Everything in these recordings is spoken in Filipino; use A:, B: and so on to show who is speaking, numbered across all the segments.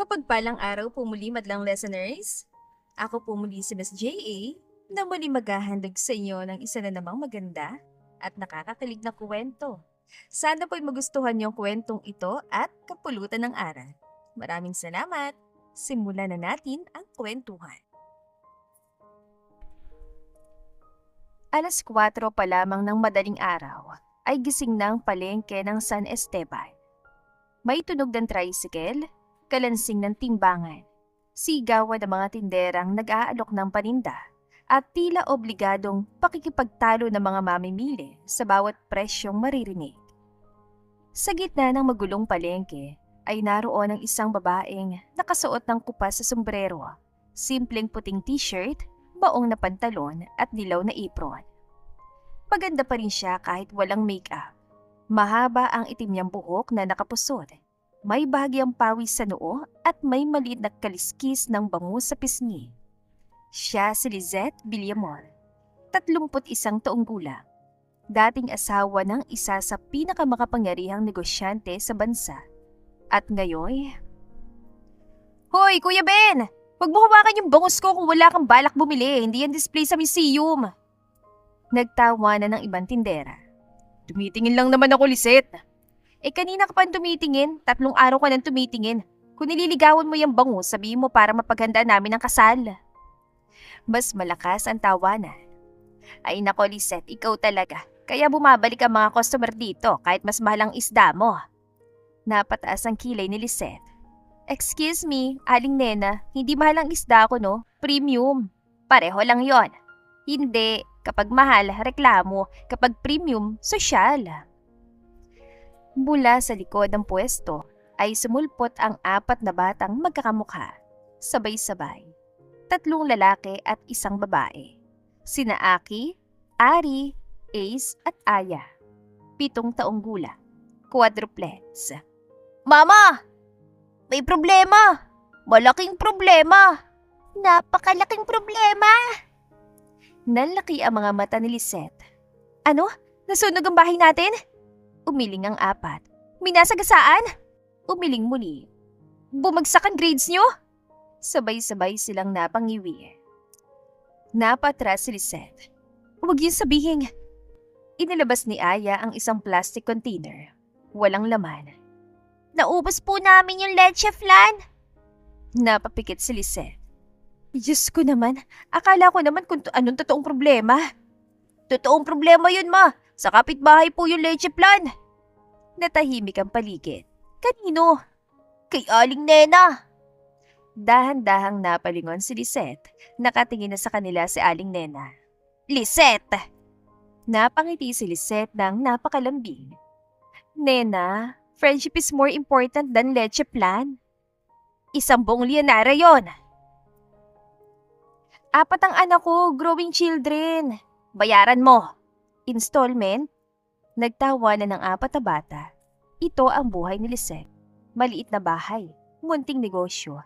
A: Mapagpalang araw po muli madlang listeners. Ako po muli si Miss J.A. na muli maghahandog sa inyo ng isa na namang maganda at nakakakilig na kwento. Sana po'y magustuhan niyo ang kwentong ito at kapulutan ng aral. Maraming salamat. Simulan na natin ang kwentuhan. Alas 4 pa lamang ng madaling araw ay gising na ang palengke ng San Esteban. May tunog ng tricycle, kalansing ng timbangan, sigawan ng mga tinderang nag-aalok ng paninda at tila obligadong pakikipagtalo ng mga mamimili sa bawat presyong maririnig. Sa gitna ng magulong palengke ay naroon ang isang babaeng nakasuot ng kupas sa sombrero, simpleng puting t-shirt, baong na pantalon at dilaw na apron. Maganda pa rin siya kahit walang make-up. Mahaba ang itim niyang buhok na nakapusod. May bahagyang pawis sa noo at may maliit na kaliskis ng bango sa pisngi. Siya si Lizette Villamor, 31 taong gulang. Dating asawa ng isa sa pinakamakapangyarihang negosyante sa bansa. At ngayon... Hoy, Kuya Ben! Huwag mo hawakan yung bangus ko kung wala kang balak bumili. Hindi yan display sa museum. Nagtawa na ng ibang tindera. Tumitingin lang naman ako, Lisette. Kanina ka pa tumitingin. 3 araw ka nang tumitingin. Kung nililigawan mo yung bangus, sabihin mo para mapaghandaan namin ang kasal. Mas malakas ang tawanan. Ay nako, Lisette, ikaw talaga. Kaya bumabalik ang mga customer dito kahit mas mahal ang isda mo. Napataas ang kilay ni Lisette. Excuse me, Aling Nena, hindi mahal ang isda ko, no? Premium. Pareho lang yon. Hindi, kapag mahal, reklamo. Kapag premium, sosyal. Mula sa likod ng pwesto ay sumulpot ang 4 na batang magkakamukha. Sabay-sabay. 3 lalaki at 1 babae. Sina Aki, Ari, Ace at Aya. 7 taong gulang. Quadruplets. Mama! May problema! Malaking problema! Napakalaking problema! Nalaki ang mga mata ni Lisette. Ano? Nasunog ang bahay natin? Umiling ang 4. Minasagasaan? Umiling muli. Bumagsak ang grades nyo? Sabay-sabay silang napangiwi. Napatras si Lisette. Huwag yun sabihin. Inilabas ni Aya ang isang plastic container. Walang laman. Naubos po namin yung leche flan. Napapikit si Lisette. Diyos ko naman, akala ko naman kung anong totoong problema. Totoong problema yun, ma. Sa kapitbahay po yung leche flan. Natahimik ang paligid. Kanino? Kay Aling Nena. Dahan-dahang napalingon si Lisette. Nakatingin na sa kanila si Aling Nena. Lisette! Napangiti si Lisette ng napakalambing. Nena, friendship is more important than leche plan. 1 buong liyanara yon. 4 ang anak ko, growing children. Bayaran mo. Installment? Nagtawa na ng 4 na bata. Ito ang buhay ni Lisette. Maliit na bahay, munting negosyo,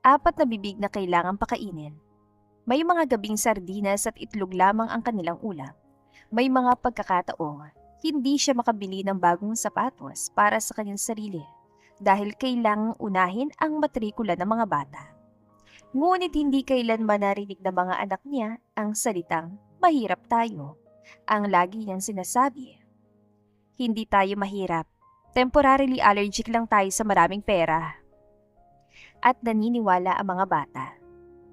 A: 4 na bibig na kailangang pakainin. May mga gabing sardinas at itlog lamang ang kanilang ulam. May mga pagkakataong hindi siya makabili ng bagong sapatos para sa kanyang sarili dahil kailangang unahin ang matrikula ng mga bata. Ngunit hindi kailanman narinig ng mga anak niya ang salitang mahirap tayo. Ang lagi niyang sinasabi. Hindi tayo mahirap. Temporarily allergic lang tayo sa maraming pera. At naniniwala ang mga bata.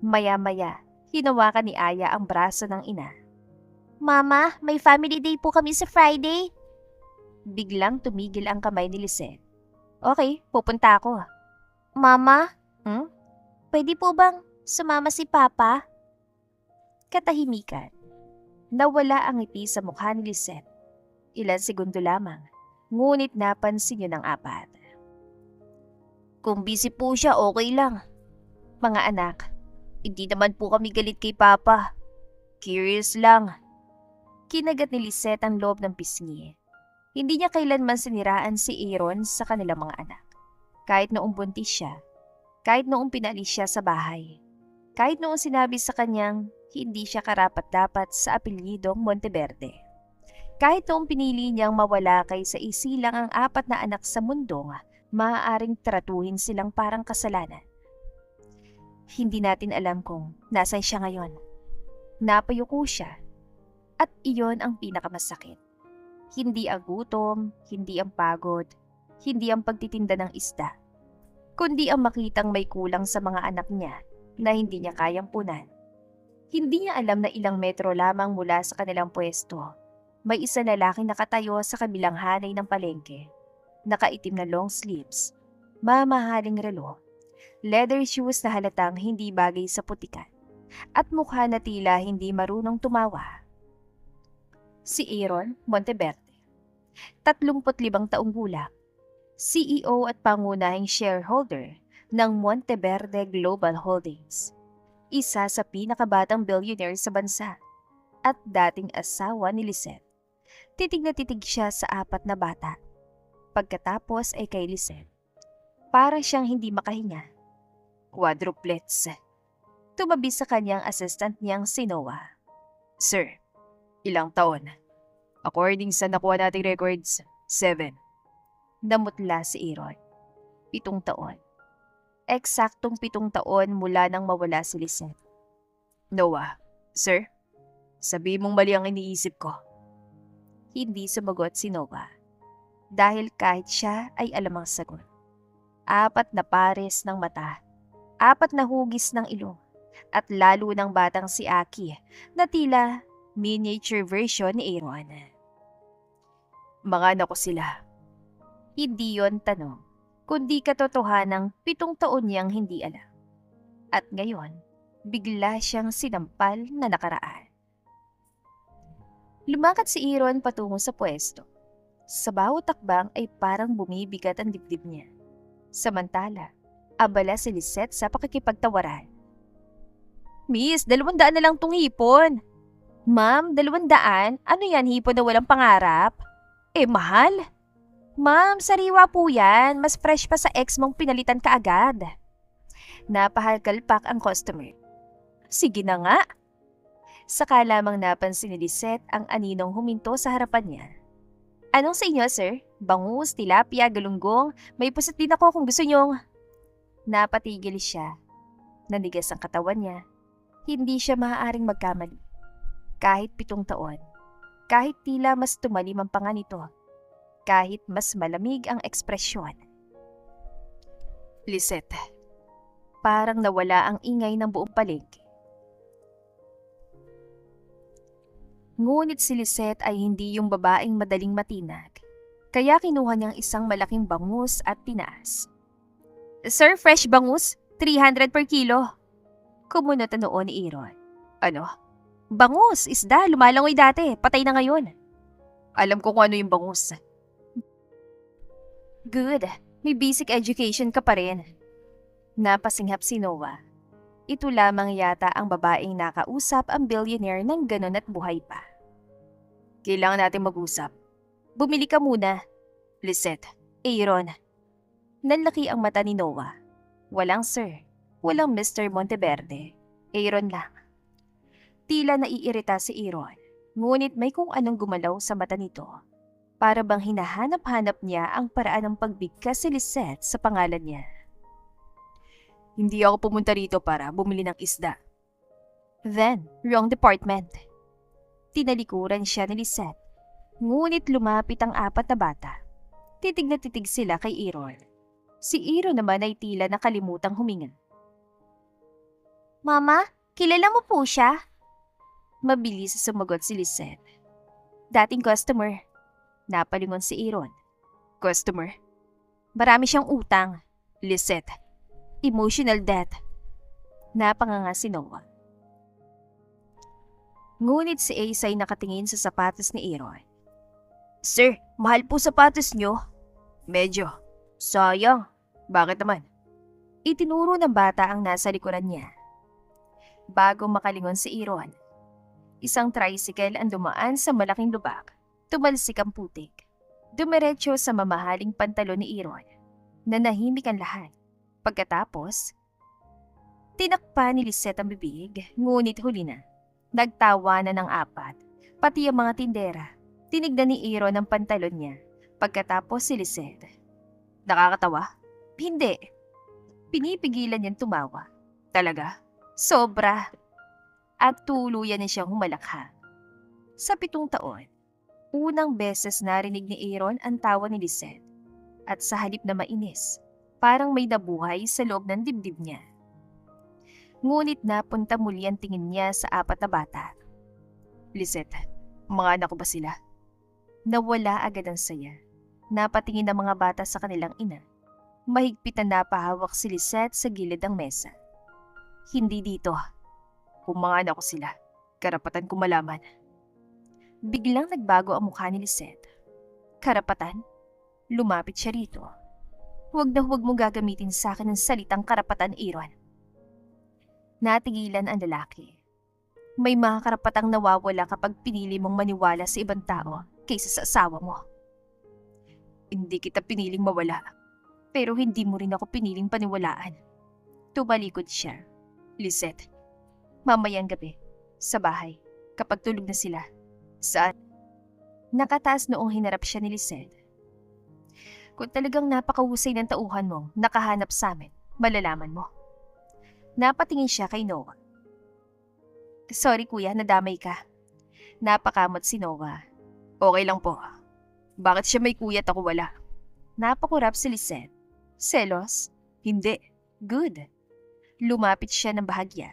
A: Maya-maya, hinawakan ni Aya ang braso ng ina. Mama, may family day po kami sa Friday. Biglang tumigil ang kamay ni Lisette. Okay, pupunta ako. Mama? Pwede po bang sumama si Papa? Katahimikan. Nawala ang ngiti sa mukha ni Lisette. Ilang segundo lamang, ngunit napansin niyo ng 4. Kung busy po siya, okay lang. Mga anak, hindi naman po kami galit kay Papa. Curious lang. Kinagat ni Lisette ang loob ng pisngi. Hindi niya kailanman siniraan si Aaron sa kanilang mga anak. Kahit noong buntis siya, kahit noong pinalis siya sa bahay, kahit noong sinabi sa kanyang hindi siya karapat-dapat sa apelyidong Monteverde. Kahit noong pinili niyang mawala kaysa isilang ang 4 na anak sa mundo, maaaring tratuhin silang parang kasalanan Hindi natin alam kung nasan siya ngayon. Napayuko siya at iyon ang pinakamasakit. Hindi ang gutom, hindi ang pagod, hindi ang pagtitinda ng isda, kundi ang makitang may kulang sa mga anak niya na hindi niya kayang punan. Hindi niya alam na ilang metro lamang mula sa kanilang pwesto, may isa lalaking nakatayo sa kabilang hanay ng palengke. Nakaitim na long sleeves, mamahaling relo, leather shoes na halatang hindi bagay sa putikan, at mukha na tila hindi marunong tumawa. Si Aaron Monteverde, 35 taong gulang, CEO at pangunahing shareholder ng Monteverde Global Holdings, isa sa pinakabatang billionaire sa bansa, at dating asawa ni Lisette. Titig na titig siya sa 4 na bata. Pagkatapos ay kay Lisette. Para siyang hindi makahinga. Quadruplets. Tumabi sa kanyang assistant niyang si Noah. Sir, ilang taon? According sa nakuha nating records, 7. Namutla si Aaron. 7 taon. Eksaktong 7 taon mula nang mawala si Lisette. Noah, sir, sabi mong mali ang iniisip ko. Hindi sumagot si Noah. Dahil kahit siya ay alam ang sagot. 4 na pares ng mata, 4 na hugis ng ilong, at lalo ng batang si Aki na tila miniature version ni Aaron. Mga anak ko sila. Hindi yon tanong, kundi katotohanang 7 taon niyang hindi alam. At ngayon, bigla siyang sinampal na nakaraan. Lumakad si Aaron patungo sa pwesto. Sa bawat takbang ay parang bumibigat ang dibdib niya. Samantala, abala si Lisette sa pakikipagtawaran. Miss, 200 na lang tong hipon. Ma'am, 200? Ano yan, hipon na walang pangarap? Mahal. Ma'am, sariwa po yan. Mas fresh pa sa ex mong pinalitan kaagad. Napahalkalpak ang customer. Sige na nga. Saka lamang napansin ni Lisette ang aninong huminto sa harapan niya. Anong sa inyo, sir? Bangus, tilapia, galunggong. May pusit din ako kung gusto nyong. Napatigil siya. Nanigas ang katawan niya. Hindi siya maaaring magkamali. Kahit 7 taon. Kahit tila mas tumalim ang panga nito. Kahit mas malamig ang ekspresyon. Lisette. Parang nawala ang ingay ng buong palengke. Ngunit si Lisette ay hindi yung babaeng madaling matinag, kaya kinuha niyang isang malaking bangus at tinaas. Sir, fresh bangus, 300 per kilo. Kumunot na noon ni Aaron. Ano? Bangus, isda, lumalangoy dati, patay na ngayon. Alam ko kung ano yung bangus. Good, may basic education ka pa rin. Napasinghap si Noah. Ito lamang yata ang babaeng nakausap ang billionaire ng ganon at buhay pa. Kailangan natin mag-usap. Bumili ka muna. Lisette, Aaron. Nanlaki ang mata ni Noah. Walang sir. Walang Mr. Monteverde. Aaron lang. Tila naiirita si Aaron. Ngunit may kung anong gumalaw sa mata nito. Para bang hinahanap-hanap niya ang paraan ng pagbigkas si Lisette sa pangalan niya. Hindi ako pumunta rito para bumili ng isda. Then, wrong department. Tinalikuran siya ni Lisette. Ngunit lumapit ang 4 na bata. Titig na titig sila kay Aaron. Si Aaron naman ay tila nakalimutang huminga. Mama, kilala mo po siya? Mabilis sumagot si Lisette. Dating customer. Napalingon si Aaron. Customer? Marami siyang utang. Lisette. Emotional debt. Napanganga si Noah. Ngunit si Ace ay nakatingin sa sapatos ni Aaron. Sir, mahal po sapatos niyo. Medyo. Sayang. Bakit naman? Itinuro ng bata ang nasa likuran niya. Bago makalingon si Aaron, isang tricycle ang dumaan sa malaking lubak. Tumalsik ang putik. Dumiretso sa mamahaling pantalon ni Aaron. Nanahimik ang lahat. Pagkatapos, tinakpan ni Lisette ang bibig, ngunit huli na. Nagtawanan ng 4, pati ang mga tindera. Tinignan ni Aaron ang pantalon niya. Pagkatapos si Lisette. Nakakatawa? Hindi. Pinipigilan niyang tumawa. Talaga? Sobra. At tuluyan na siyang humalakha. Sa 7 taon, unang beses narinig ni Aaron ang tawa ni Lisette. At sa halip na mainis, parang may nabuhay sa loob ng dibdib niya. Ngunit napunta muli ang tingin niya sa 4 na bata. Lisette, mga anak ko ba sila? Nawala agad ang saya. Napatingin ang mga bata sa kanilang ina. Mahigpit na napahawak si Lisette sa gilid ng mesa. Hindi dito. Kung mga anak ko sila, karapatan ko malaman. Biglang nagbago ang mukha ni Lisette. Karapatan? Lumapit siya rito. Huwag na huwag mo gagamitin sa akin ang salitang karapatan, Aaron. Natigilan ang lalaki. May mga karapatang nawawala kapag pinili mong maniwala sa ibang tao kaysa sa asawa mo. Hindi kita piniling mawala, pero hindi mo rin ako piniling paniwalaan. Tumalikod siya. Lisette, mamayang gabi, sa bahay, kapag tulog na sila. Saan? Nakataas noong hinarap siya ni Lisette. Kung talagang napakahusay ng tauhan mong nakahanap sa amin, malalaman mo. Napatingin siya kay Noah. Sorry kuya, nadamay ka. Napakamot si Noah. Okay lang po. Bakit siya may kuya at ako wala? Napakurap si Lisette. Selos? Hindi. Good. Lumapit siya ng bahagya.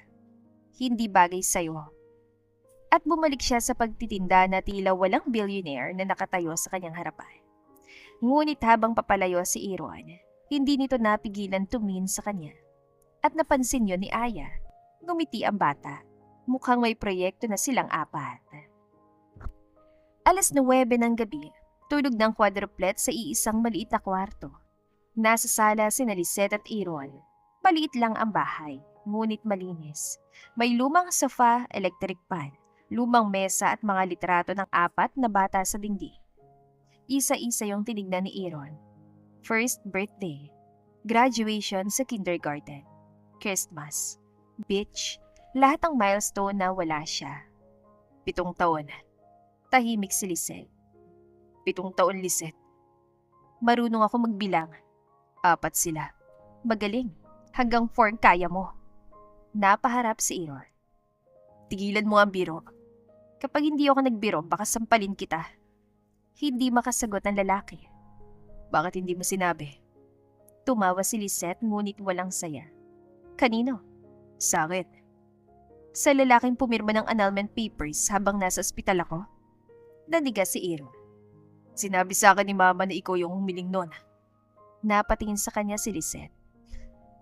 A: Hindi bagay sa'yo. At bumalik siya sa pagtitinda na tila walang billionaire na nakatayo sa kanyang harapan. Ngunit habang papalayo si Aaron, hindi nito napigilan tumingin sa kanya. At napansin yun ni Aya. Ngumiti ang bata. Mukhang may proyekto na silang 4. 9:09 ng gabi, tulog ng quadruplet sa iisang maliit na kwarto. Nasa sala sina Lisette at Aaron. Maliit lang ang bahay, ngunit malinis. May lumang sofa, electric fan, lumang mesa at mga litrato ng 4 na bata sa dingding. Isa-isa yung tinignan ni Aaron. First birthday, graduation sa kindergarten, Christmas, beach, lahat ng milestone na wala siya. 7 taon. Tahimik si Lisette. 7 taon, Lisette. Marunong ako magbilang. 4 sila. Magaling. Hanggang 4 kaya mo. Napaharap si Aaron. Tigilan mo ang biro. Kapag hindi ako nagbiro, baka sampalin kita. Hindi makasagot ang lalaki. Bakit hindi mo sinabi? Tumawa si Lisette ngunit walang saya. Kanino? Sa akin. Sa lalaking pumirma ng annulment papers habang nasa ospital ako? Nanigas si Aaron. Sinabi sa akin ni Mama na ikaw yung humiling nun. Napatingin sa kanya si Lisette.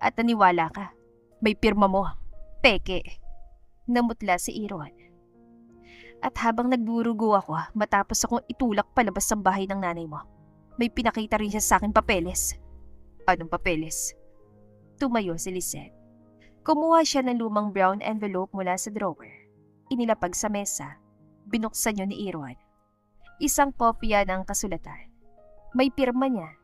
A: At naniwala ka. May pirma mo. Peke. Namutla si Aaron. At habang nagdurugo ako matapos akong itulak palabas sa bahay ng nanay mo, may pinakita rin siya sa akin papeles. Anong papeles? Tumayo si Lisette. Kumuha siya ng lumang brown envelope mula sa drawer. Inilapag sa mesa. Binuksan yun ni Aaron. Isang kopya ng kasulatan. May pirma niya.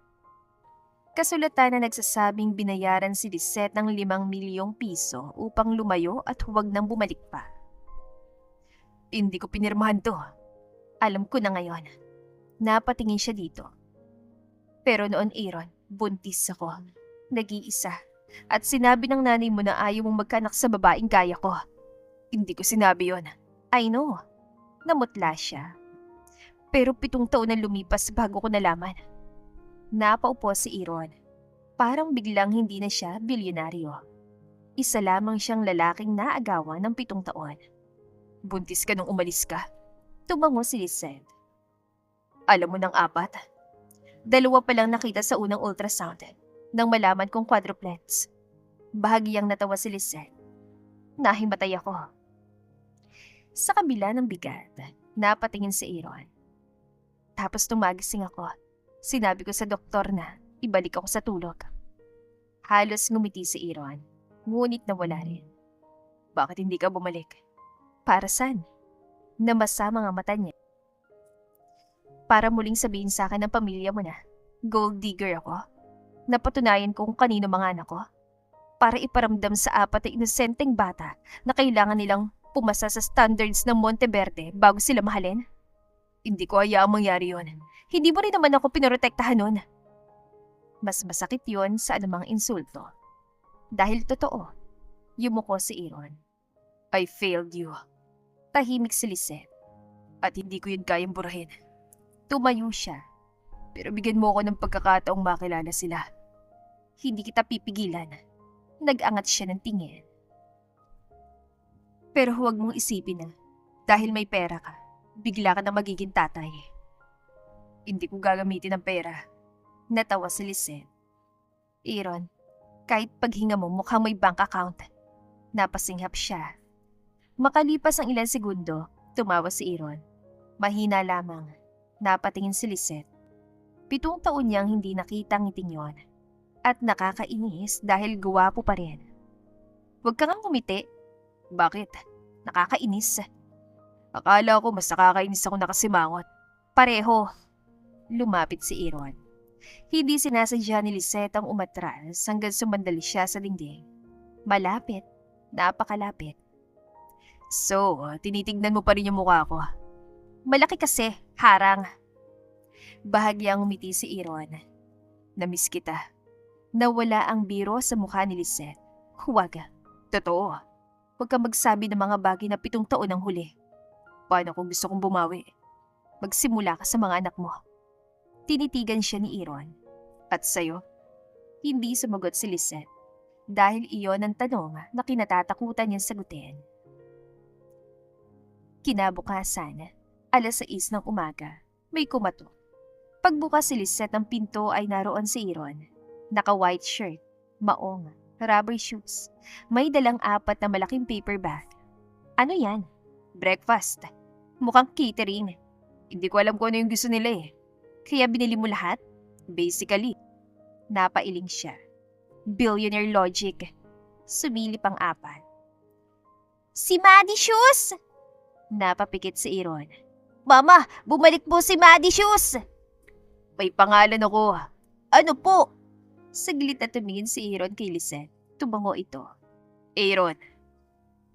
A: Kasulatan na nagsasabing binayaran si Lisette ng 5 milyong piso upang lumayo at huwag nang bumalik pa. Hindi ko pinirmahan to. Alam ko na ngayon. Napatingin siya dito. Pero noon, Aaron, buntis ako. Nag-iisa. At sinabi ng nanay mo na ayaw mong magkaanak sa babaeng gaya ko. Hindi ko sinabi yon. I know. Namutla siya. Pero 7 taon na lumipas bago ko nalaman. Napaupo si Aaron. Parang biglang hindi na siya bilyonaryo. Isa lamang siyang lalaking naagawan ng 7 taon. Buntis ka nung umalis ka? Tumango si Lisette. Alam mo ng 4? 2 pa lang nakita sa unang ultrasound nang malaman kong quadruplets. Bahagyang natawa si Lisette. Nahimatay ako. Sa kabila ng bigat, napatingin si Aaron. Tapos tumagising ako. Sinabi ko sa doktor na ibalik ako sa tulog. Halos ngumiti si Aaron, ngunit nawala rin. Bakit hindi ka bumalik? Para saan? Namasa mga mata niya. Para muling sabihin sa akin ng pamilya mo na gold digger ako. Napatunayan ko kung kanino mga anak ko. Para iparamdam sa 4 na inosenteng bata na kailangan nilang pumasa sa standards ng Monteverde bago sila mahalin. Hindi ko hayaang mangyari yun. Hindi mo rin naman ako pinoprotektahan nun. Mas masakit yun sa anumang insulto. Dahil totoo, Yumuko si Aaron. I failed you. Tahimik si Lisette. At hindi ko yun kayang burahin. Tumayo siya. Pero bigyan mo ako ng pagkakataong makilala sila. Hindi kita pipigilan. Nag-angat siya ng tingin. Pero huwag mong isipin na dahil may pera ka, bigla ka na magiging tatay. Hindi ko gagamitin ang pera. Natawa si Lisette. Aaron, kahit paghinga mo mukhang may bank account. Napasinghap siya. Makalipas ang ilang segundo, tumawa si Aaron. Mahina lamang. Napatingin si Lisette. 7 taon niyang hindi nakita ang ngiting yon. At nakakainis dahil gwapo pa rin. Huwag ka ngang umiti. Bakit? Nakakainis. Akala ko mas nakakainis ako nakasimangot. Pareho. Lumapit si Aaron. Hindi sinasadya ni Lisette ang umatras hanggang sumandali siya sa dingding. Malapit. Napakalapit. So, tinitignan mo pa rin yung mukha ko. Malaki kasi, harang. Bahagyang umiti si Aaron. Namiss kita. Nawala ang biro sa mukha ni Lisette. Huwag. Totoo. Huwag kang magsabi ng mga bagay na 7 taon ang huli. Paano kung gusto kong bumawi? Magsimula ka sa mga anak mo. Tinitigan siya ni Aaron. At sa'yo? Hindi sumagot si Lisette. Dahil iyon ang tanong na kinatatakutan niyang sagutin. Kinabukasan, 6:00 ng umaga, may kumatok. Pagbukas si Lisette ng pinto ay naroon si Aaron. Naka-white shirt, maong, rubber shoes. May dalang 4 na malaking paper bag. Ano yan? Breakfast. Mukhang catering. Hindi ko alam kung ano yung gusto nila eh. Kaya binili mo lahat? Basically. Napailing siya. Billionaire logic. Sumilip ang 4. Si Maddie Shoes! Napapikit si Aaron. Mama, bumalik po si Maddie Shoes! May pangalan ako. Ano po? Saglit na tumingin si Aaron kay Lisette. Tumango ito. Aaron.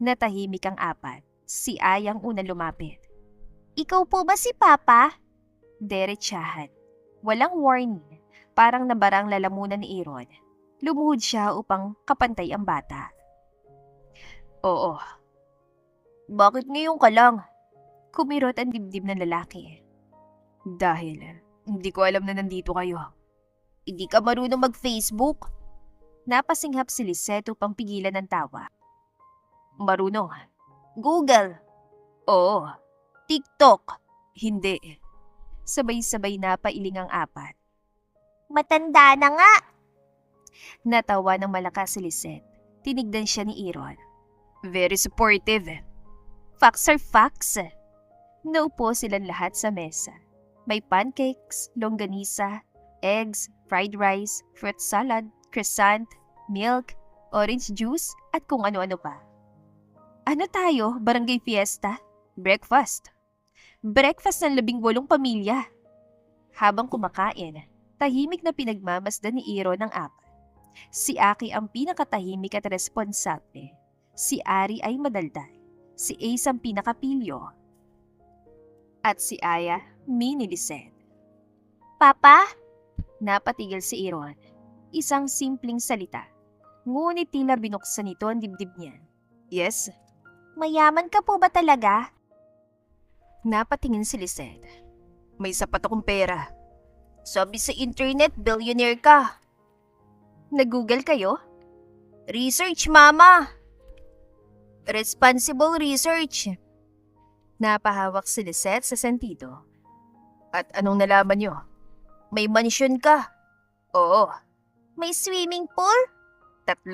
A: Natahimik ang 4. Si Ayang unang lumapit. Ikaw po ba si Papa? Derechahan. Walang warning. Parang nabarang lalamunan ni Aaron. Lumuhod siya upang kapantay ang bata. Oo. Bakit ngayon ka lang? Kumirot ang dibdib ng lalaki. Dahil hindi ko alam na nandito kayo. Hindi ka marunong mag-Facebook? Napasinghap si Lisette upang pigilan ng tawa. Marunong. Google. Oo. TikTok. Hindi. Sabay-sabay na pailing ang 4. Matanda na nga! Natawa ng malakas si Lisette. Tinignan siya ni Aaron. Very supportive. Facts are facts. Naupo silang lahat sa mesa. May pancakes, longganisa, eggs, fried rice, fruit salad, croissant, milk, orange juice, at kung ano-ano pa. Ano tayo? Barangay fiesta? Breakfast. Breakfast ng 18 pamilya. Habang kumakain, tahimik na pinagmamasdan ni Aaron ng 4. Si Aki ang pinakatahimik at responsable. Si Ari ay madaldal. Si Ace ang pinakapilyo. At si Aya, mini Lisette. Papa? Napatigil si Aaron. Isang simpleng salita. Ngunit tila binuksan nito ang dibdib niya. Yes? Mayaman ka po ba talaga? Napatingin si Lisette. May sapat akong pera. Sabi sa internet, billionaire ka. Nag-google kayo? Research, mama! Responsible research. Napahawak si Lisette sa sentido. At anong nalaman niyo? May mansyon ka? Oo. May swimming pool? 3.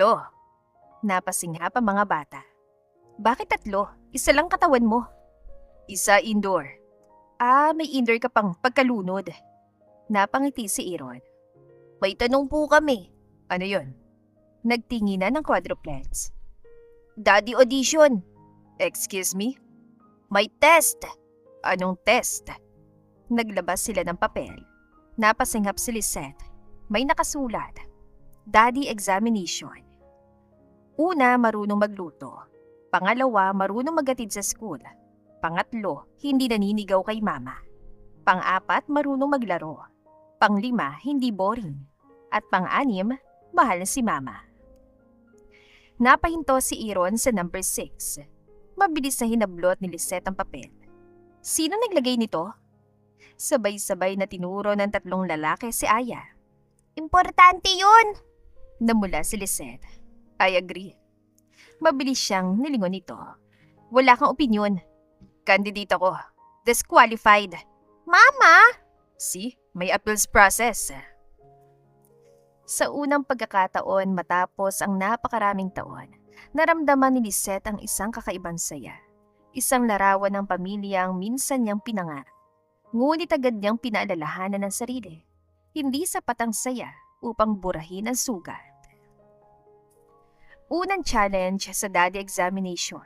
A: Napasinghap ang mga bata. Bakit 3? Isa lang katawan mo. Isa indoor. May indoor ka pang pagkalunod. Napangiti si Aaron. May tanong po kami. Ano yon? Nagtinginan ng quadruplets. Daddy audition. Excuse me? May test. Anong test? Naglabas sila ng papel. Napasinghap si Lisette. May nakasulat. Daddy examination. Una, marunong magluto. Pangalawa, marunong maghatid sa school. Pangatlo, hindi naninigaw kay mama. Pang-4, marunong maglaro. Pang-5, hindi boring. At pang-6, mahal si mama. Napahinto si Aaron sa number 6. Mabilis na hinablot ni Lisette ang papel. Sino naglagay nito? Sabay-sabay na tinuro ng 3 lalaki si Aya. Importante yun! Namula si Lisette. I agree. Mabilis siyang nilingon nito. Wala kang opinyon. Candidate ako. Disqualified. Mama! See, may appeals process. Sa unang pagkakataon matapos ang napakaraming taon, naramdaman ni Lisette ang isang kakaibang saya. Isang larawan ng pamilyang minsan niyang pinangarap. Ngunit agad niyang pinaalalahanan ng sarili. Hindi sapat ang saya upang burahin ang sugat. Unang challenge sa daddy examination.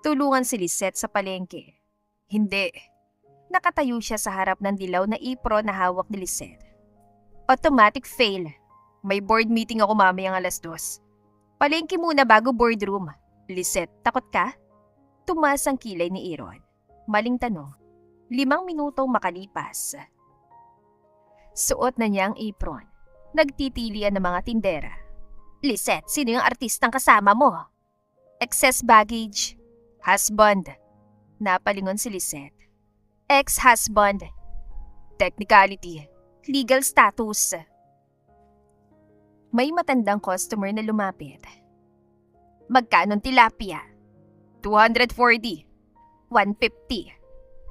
A: Tulungan si Lisette sa palengke. Hindi. Nakatayo siya sa harap ng dilaw na apron na hawak ni Lisette. Automatic fail. May board meeting ako mamayang 2:00. Palengke muna bago boardroom. Lisette, takot ka? Tumaas ang kilay ni Aaron. Maling tanong. 5 minutong makalipas. Suot na niya ang apron. Nagtitilian ng mga tindera. Lisette, sino yung artistang kasama mo? Excess baggage. Husband. Napalingon si Lisette. Ex-husband. Technicality. Legal status. May matandang customer na lumapit. Magkano tilapia? 240. 150.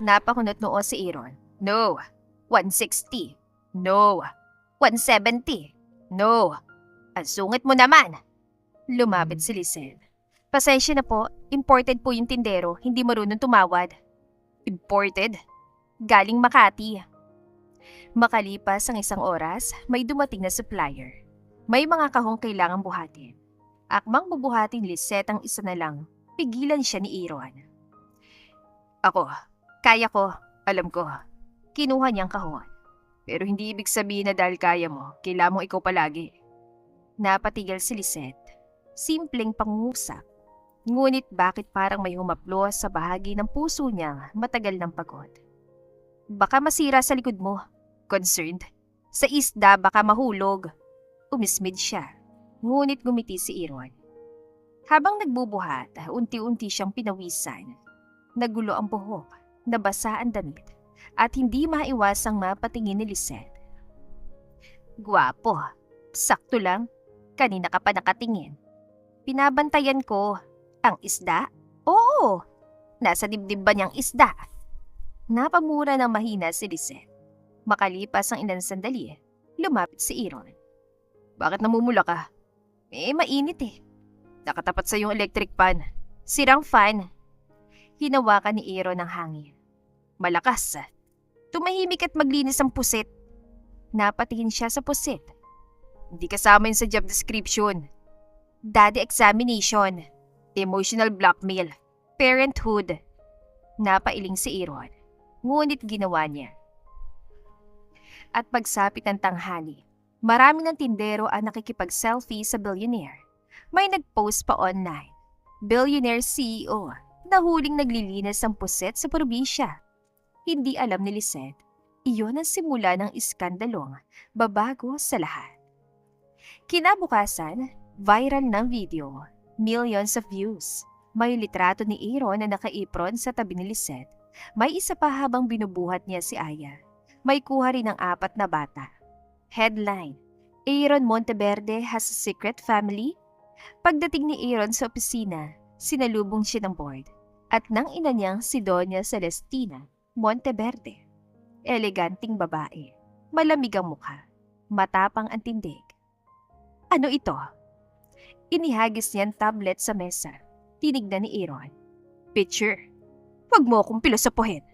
A: Napakunot noo si Aaron. No. 160. No. 170. No. Ang sungit mo naman. Lumapit si Lisette. Pasensya na po, imported po yung tindero, hindi marunong tumawad. Imported? Galing Makati. Makalipas ang 1 oras, may dumating na supplier. May mga kahong kailangang buhatin. Akmang bubuhatin Lisette ang isa na lang, pigilan siya ni Aaron. Ako, kaya ko, alam ko. Kinuha niyang kahon. Pero hindi ibig sabihin na dahil kaya mo, kailangan mong ikaw palagi. Napatigil si Lisette. Simpleng pangungusap. Ngunit bakit parang may humaplos sa bahagi ng puso niya matagal ng pagod? Baka masira sa likod mo. Concerned. Sa isda baka mahulog. Umismid siya. Ngunit gumiti si Aaron. Habang nagbubuhat, unti-unti siyang pinawisan. Nagulo ang buhok, nabasa ang damit, at hindi maiwasang mapatingin ni Lisette. Gwapo. Sakto lang. Kanina ka pa nakatingin. Pinabantayan ko. Ang isda? Oo. Nasa dibdib ba niyang isda? Napamura ng mahina si Lisette. Makalipas ang ilang sandali, lumapit si Aaron. Bakit namumula ka? Mainit eh. Nakatapat sa yung electric pan. Sirang fan. Hinawakan ni Aaron ang hangin. Malakas. Tumahimik at maglinis ang pusit. Napatingin siya sa pusit. Hindi kasama yun sa job description. Daddy examination. Emotional blackmail. Parenthood. Napailing si Aaron. Ngunit ginawa niya. At pagsapit ng tanghali, marami ng tindero ang nakikipag-selfie sa billionaire. May nag-post pa online. Billionaire CEO na huling naglilinis ng puset sa probinsya. Hindi alam ni Lisette, iyon ang simula ng iskandalong babago sa lahat. Kinabukasan, viral ng video, millions of views. May litrato ni Aaron na nakaipron sa tabi ni Lisette. May isa pa habang binubuhat niya si Aya. May kuha rin ng 4 na bata. Headline, Aaron Monteverde has a secret family? Pagdating ni Aaron sa opisina, sinalubong siya ng board at ng ina niyang si Doña Celestina Monteverde. Eleganting babae, malamig ang mukha, matapang ang tindig. Ano ito? Inihagis niya ang tablet sa mesa. Tinignan ni Aaron. Picture. Huwag mo akong pilosopohin.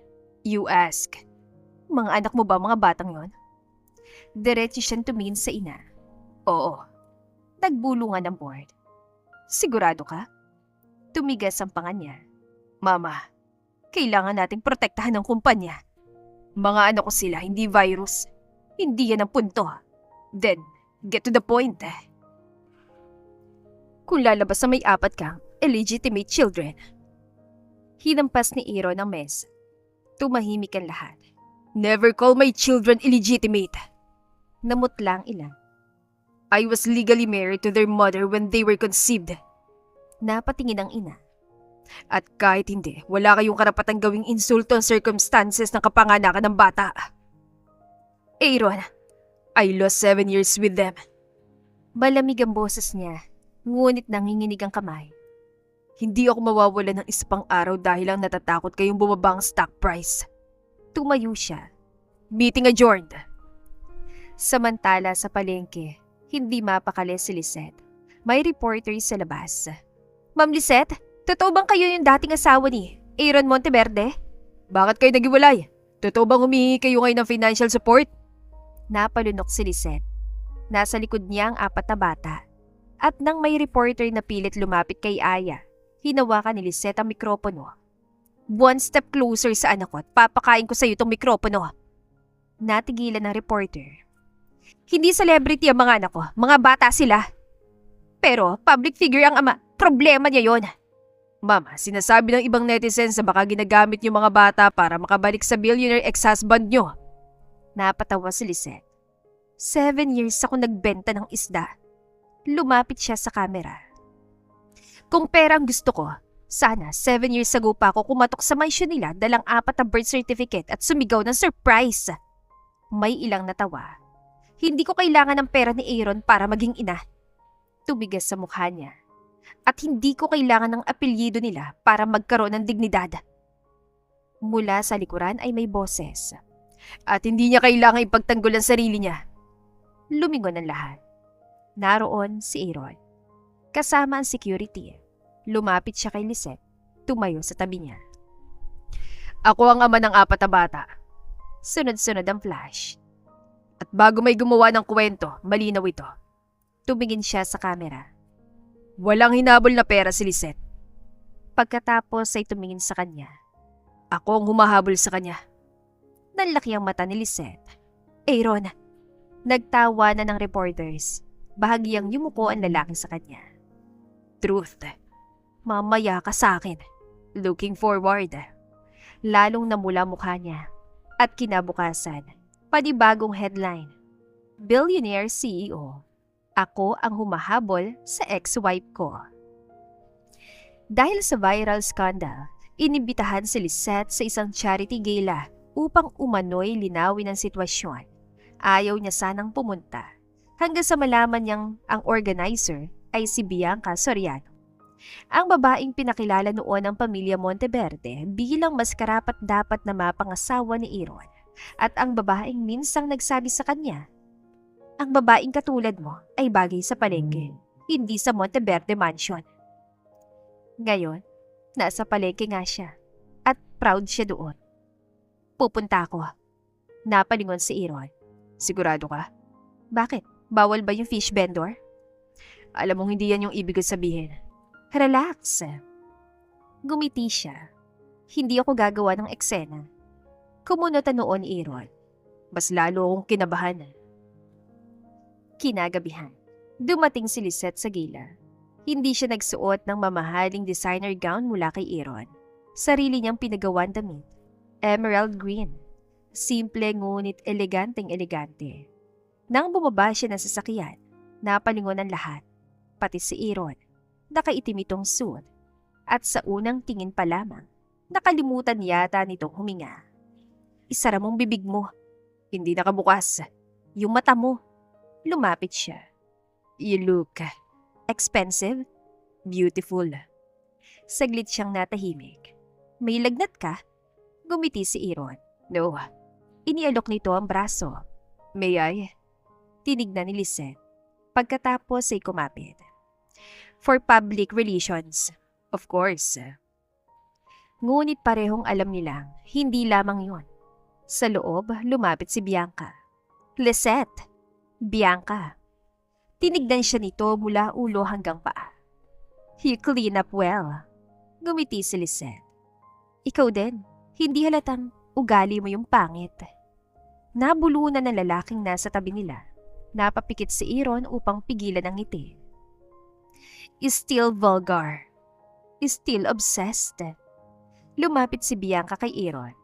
A: You ask. Mga anak mo ba mga batang yon? Diretso siyang tumingin sa ina. Oo. Nagbulungan ng board. Sigurado ka? Tumigas ang panga niya. Mama, kailangan nating protektahan ng kumpanya. Mga anak ko sila, hindi virus. Hindi yan ang punto. Then, get to the point. Kung lalabas na may 4 kang illegitimate children. Hinampas ni Aaron ang mesa. Tumahimik ang lahat. Never call my children illegitimate. Namutlang ilan. I was legally married to their mother when they were conceived. Napatingin ang ina.
B: At kahit hindi, wala kayong karapatang gawing insulto ang circumstances ng kapanganakan ng bata. Aaron, I lost 7 years with them.
A: Malamig ang boses niya, ngunit nanginginig ang kamay.
B: Hindi ako mawawala ng isa pang araw dahil lang natatakot kayong bumaba ang stock price.
A: Tumayo siya.
B: Meeting adjourned.
A: Samantala sa palengke, hindi mapakali si Lisette. May reporter sa labas. Ma'am Lisette, totoo bang kayo yung dating asawa ni Aaron Monteverde?
B: Bakit kayo naghiwalay? Totoo bang humihingi kayo ngayon ng financial support?
A: Napalunok si Lisette. Nasa likod niya ang 4 na bata. At nang may reporter na pilit lumapit kay Aya, hinawakan ni Lisette ang mikropono. One step closer sa anak ko at papakain ko sa iyo itong mikropono. Natigilan ng reporter. Hindi celebrity ang mga anak ko, mga bata sila. Pero public figure ang ama, problema niya yon.
B: Mama, sinasabi ng ibang netizens na baka ginagamit yung mga bata para makabalik sa billionaire ex-husband nyo.
A: Napatawa si Lisette. 7 years ako nagbenta ng isda. Lumapit siya sa kamera. Kung pera ang gusto ko, sana 7 years ago pa ako kumatok sa mansyon nila dalang 4 na birth certificate at sumigaw ng surprise. May ilang natawa. Hindi ko kailangan ng pera ni Aaron para maging ina. Tumigas sa mukha niya. At hindi ko kailangan ng apelyido nila para magkaroon ng dignidad. Mula sa likuran ay may boses.
B: At hindi niya kailangan ipagtanggol ang sarili niya.
A: Lumingon ang lahat. Naroon si Aaron. Kasama ang security. Lumapit siya kay Lisette. Tumayo sa tabi niya.
B: Ako ang ama ng 4 na bata.
A: Sunod-sunod ang flash.
B: At bago may gumawa ng kwento, malinaw ito.
A: Tumingin siya sa kamera.
B: Walang hinabol na pera si Lisette.
A: Pagkatapos ay tumingin sa kanya.
B: Ako ang humahabol sa kanya.
A: Nanlaki ang mata ni Lisette. Aaron, nagtawa na ng reporters. Bahagyang yumuko ang lalaki sa kanya.
B: Truth.
A: Mamaya ka sa akin.
B: Looking forward.
A: Lalong namula mukha niya. At kinabukasan, panibagong headline. Billionaire CEO. Ako ang humahabol sa ex-wife ko. Dahil sa viral scandal, inibitahan si Lisette sa isang charity gala upang umano'y linawin ang sitwasyon. Ayaw niya sanang pumunta hanggang sa malaman niyang ang organizer ay si Bianca Soriano. Ang babaeng pinakilala noon ng pamilya Monteverde bilang mas karapat-dapat na mapangasawa ni Aaron at ang babaeng minsang nagsabi sa kanya, ang babaeng katulad mo ay bagay sa palengke, hindi sa Monteverde Mansion. Ngayon, nasa palengke nga siya at proud siya doon. Pupunta ako. Napalingon si Aaron.
B: Sigurado ka?
A: Bakit? Bawal ba yung fish vendor?
B: Alam mong hindi yan yung ibig sabihin.
A: Relax. Gumiti siya. Hindi ako gagawa ng eksena. Kumunota noon ni Aaron.
B: Mas lalo akong kinabahan.
A: Kinagabihan. Dumating si Lisette sa gila. Hindi siya nagsuot ng mamahaling designer gown mula kay Aaron. Sarili niyang pinagawan damit. Emerald green. Simple ngunit eleganteng-elegante. Nang bumaba siya ng sasakyan, napalingon ang lahat. Pati si Aaron. Nakaitim itong suit. At sa unang tingin pa lamang, nakalimutan yata nitong huminga. Isara mong bibig mo.
B: Hindi nakabukas.
A: Yung mata mo. Lumapit siya.
B: You look
A: expensive,
B: beautiful.
A: Saglit siyang natahimik. May lagnat ka? Gumiti si Aaron.
B: No.
A: Inialok nito ang braso.
B: May I?
A: Tinignan ni Lisette. Pagkatapos ay kumapit. For public relations,
B: of course.
A: Ngunit parehong alam nilang, hindi lamang yun. Sa loob, lumapit si Bianca. Lisette! Bianca! Tinignan siya nito mula ulo hanggang paa. You clean up well. Gumiti si Lisette. Ikaw din, hindi halatang ugali mo yung pangit. Nabulunan ng lalaking nasa tabi nila. Napapikit si Aaron upang pigilan ang ngiti. Is still vulgar. Is still obsessed. Lumapit si Bianca kay Aaron.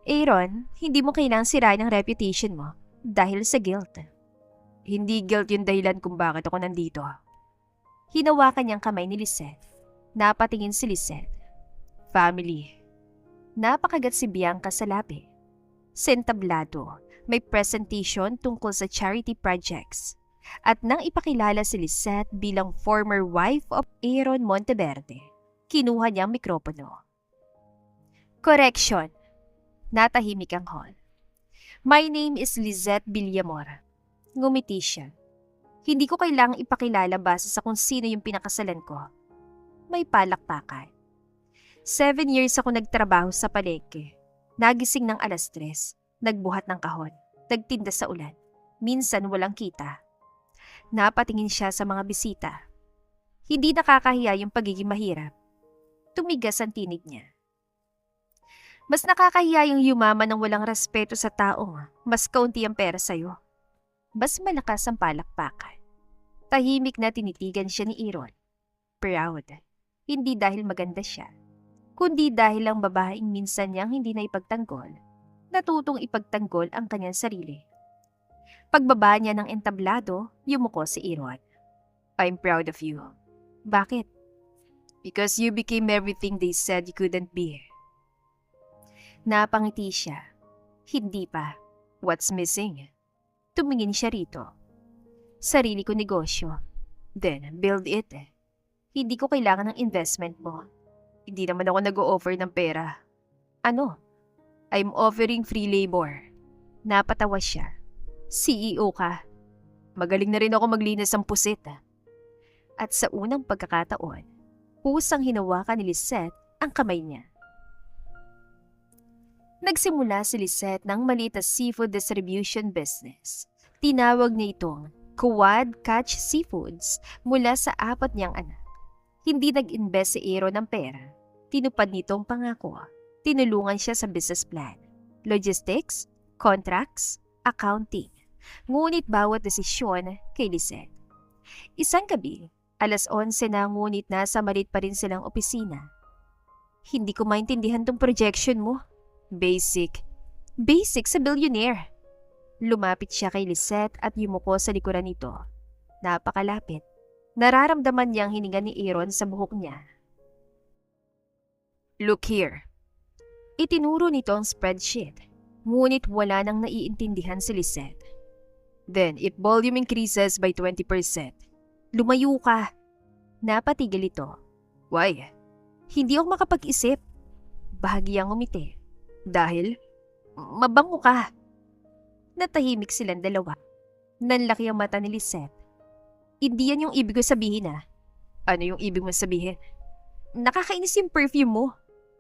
A: Aaron, hindi mo kailangang sirain ang reputation mo dahil sa guilt.
B: Hindi guilt yung dahilan kung bakit ako nandito.
A: Hinawakan niyang kamay ni Lisette. Napatingin si Lisette.
B: Family.
A: Napakagat si Bianca sa labi. Sentablado, may presentation tungkol sa charity projects. At nang ipakilala si Lisette bilang former wife of Aaron Monteverde, kinuha niyang mikropono. Correction. Natahimik ang hall. My name is Lizette Villamor. Ngumiti siya. Hindi ko kailangang ipakilala base sa kung sino yung pinakasalan ko. May palakpakan. 7 years ako nagtrabaho sa palengke. Nagising ng 3:00, nagbuhat ng kahon, nagtinda sa ulan. Minsan walang kita. Napatingin siya sa mga bisita. Hindi nakakahiya yung pagiging mahirap. Tumigas ang tinig niya. Mas nakakahiya yung yumaman ng walang respeto sa taong mas kaunti ang pera sa'yo. Mas malakas ang palakpakan. Tahimik na tinitigan siya ni Aaron. Proud. Hindi dahil maganda siya, kundi dahil ang babaeng minsan niyang hindi na ipagtanggol, natutong ipagtanggol ang kanyang sarili. Pagbaba niya ng entablado, yumuko si Aaron.
B: I'm proud of you.
A: Bakit?
B: Because you became everything they said you couldn't be.
A: Napangiti siya. Hindi pa.
B: What's missing?
A: Tumingin siya rito. Sarili ko negosyo.
B: Then, build it.
A: Hindi ko kailangan ng investment mo.
B: Hindi naman ako nag-o-offer ng pera.
A: Ano?
B: I'm offering free labor.
A: Napatawa siya. CEO ka.
B: Magaling na rin ako maglinis ng pusit.
A: At sa unang pagkakataon, pusang hinawakan ni Lisette ang kamay niya. Nagsimula si Lisette ng maliit na seafood distribution business. Tinawag niya itong Quad Catch Seafoods mula sa 4 niyang anak. Hindi nag-invest si Aaron ng pera. Tinupad nitong pangako. Tinulungan siya sa business plan, logistics, contracts, accounting. Ngunit bawat desisyon kay Lisette. Isang gabi, 11:00 na ngunit nasa maliit pa rin silang opisina. Hindi ko maintindihan tong projection mo.
B: Basic.
A: Basic sa billionaire. Lumapit siya kay Lisette at yumuko sa likuran nito. Napakalapit. Nararamdaman niyang hininga ni Aaron sa buhok niya.
B: Look here.
A: Itinuro nito ang spreadsheet. Ngunit wala nang naiintindihan si Lisette.
B: Then, if volume increases by 20%.
A: Lumayo ka. Napatigil ito.
B: Why?
A: Hindi ako makapag-isip. Bahagyang umiti.
B: Dahil?
A: Mabango ka. Natahimik silang dalawa. Nanlaki ang mata ni Lisette. Hindi yan yung ibig ko sabihin
B: Ano yung ibig mong sabihin?
A: Nakakainis yung perfume mo.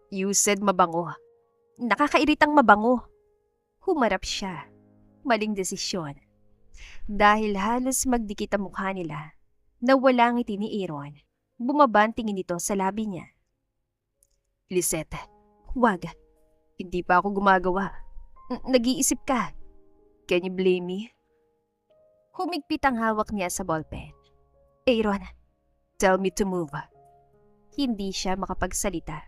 B: You said mabango.
A: Nakakairitang mabango. Humarap siya. Maling desisyon. Dahil halos magdikit ang mukha nila, nawala ang ngiti ni Aaron. Bumaba ang tingin nito sa labi niya.
B: Lisette,
A: Wag.
B: hindi pa ako gumagawa.
A: Nag-iisip ka.
B: Can you blame me?
A: Humigpit ang hawak niya sa ballpen. Aaron,
B: Tell me to move.
A: hindi siya makapagsalita.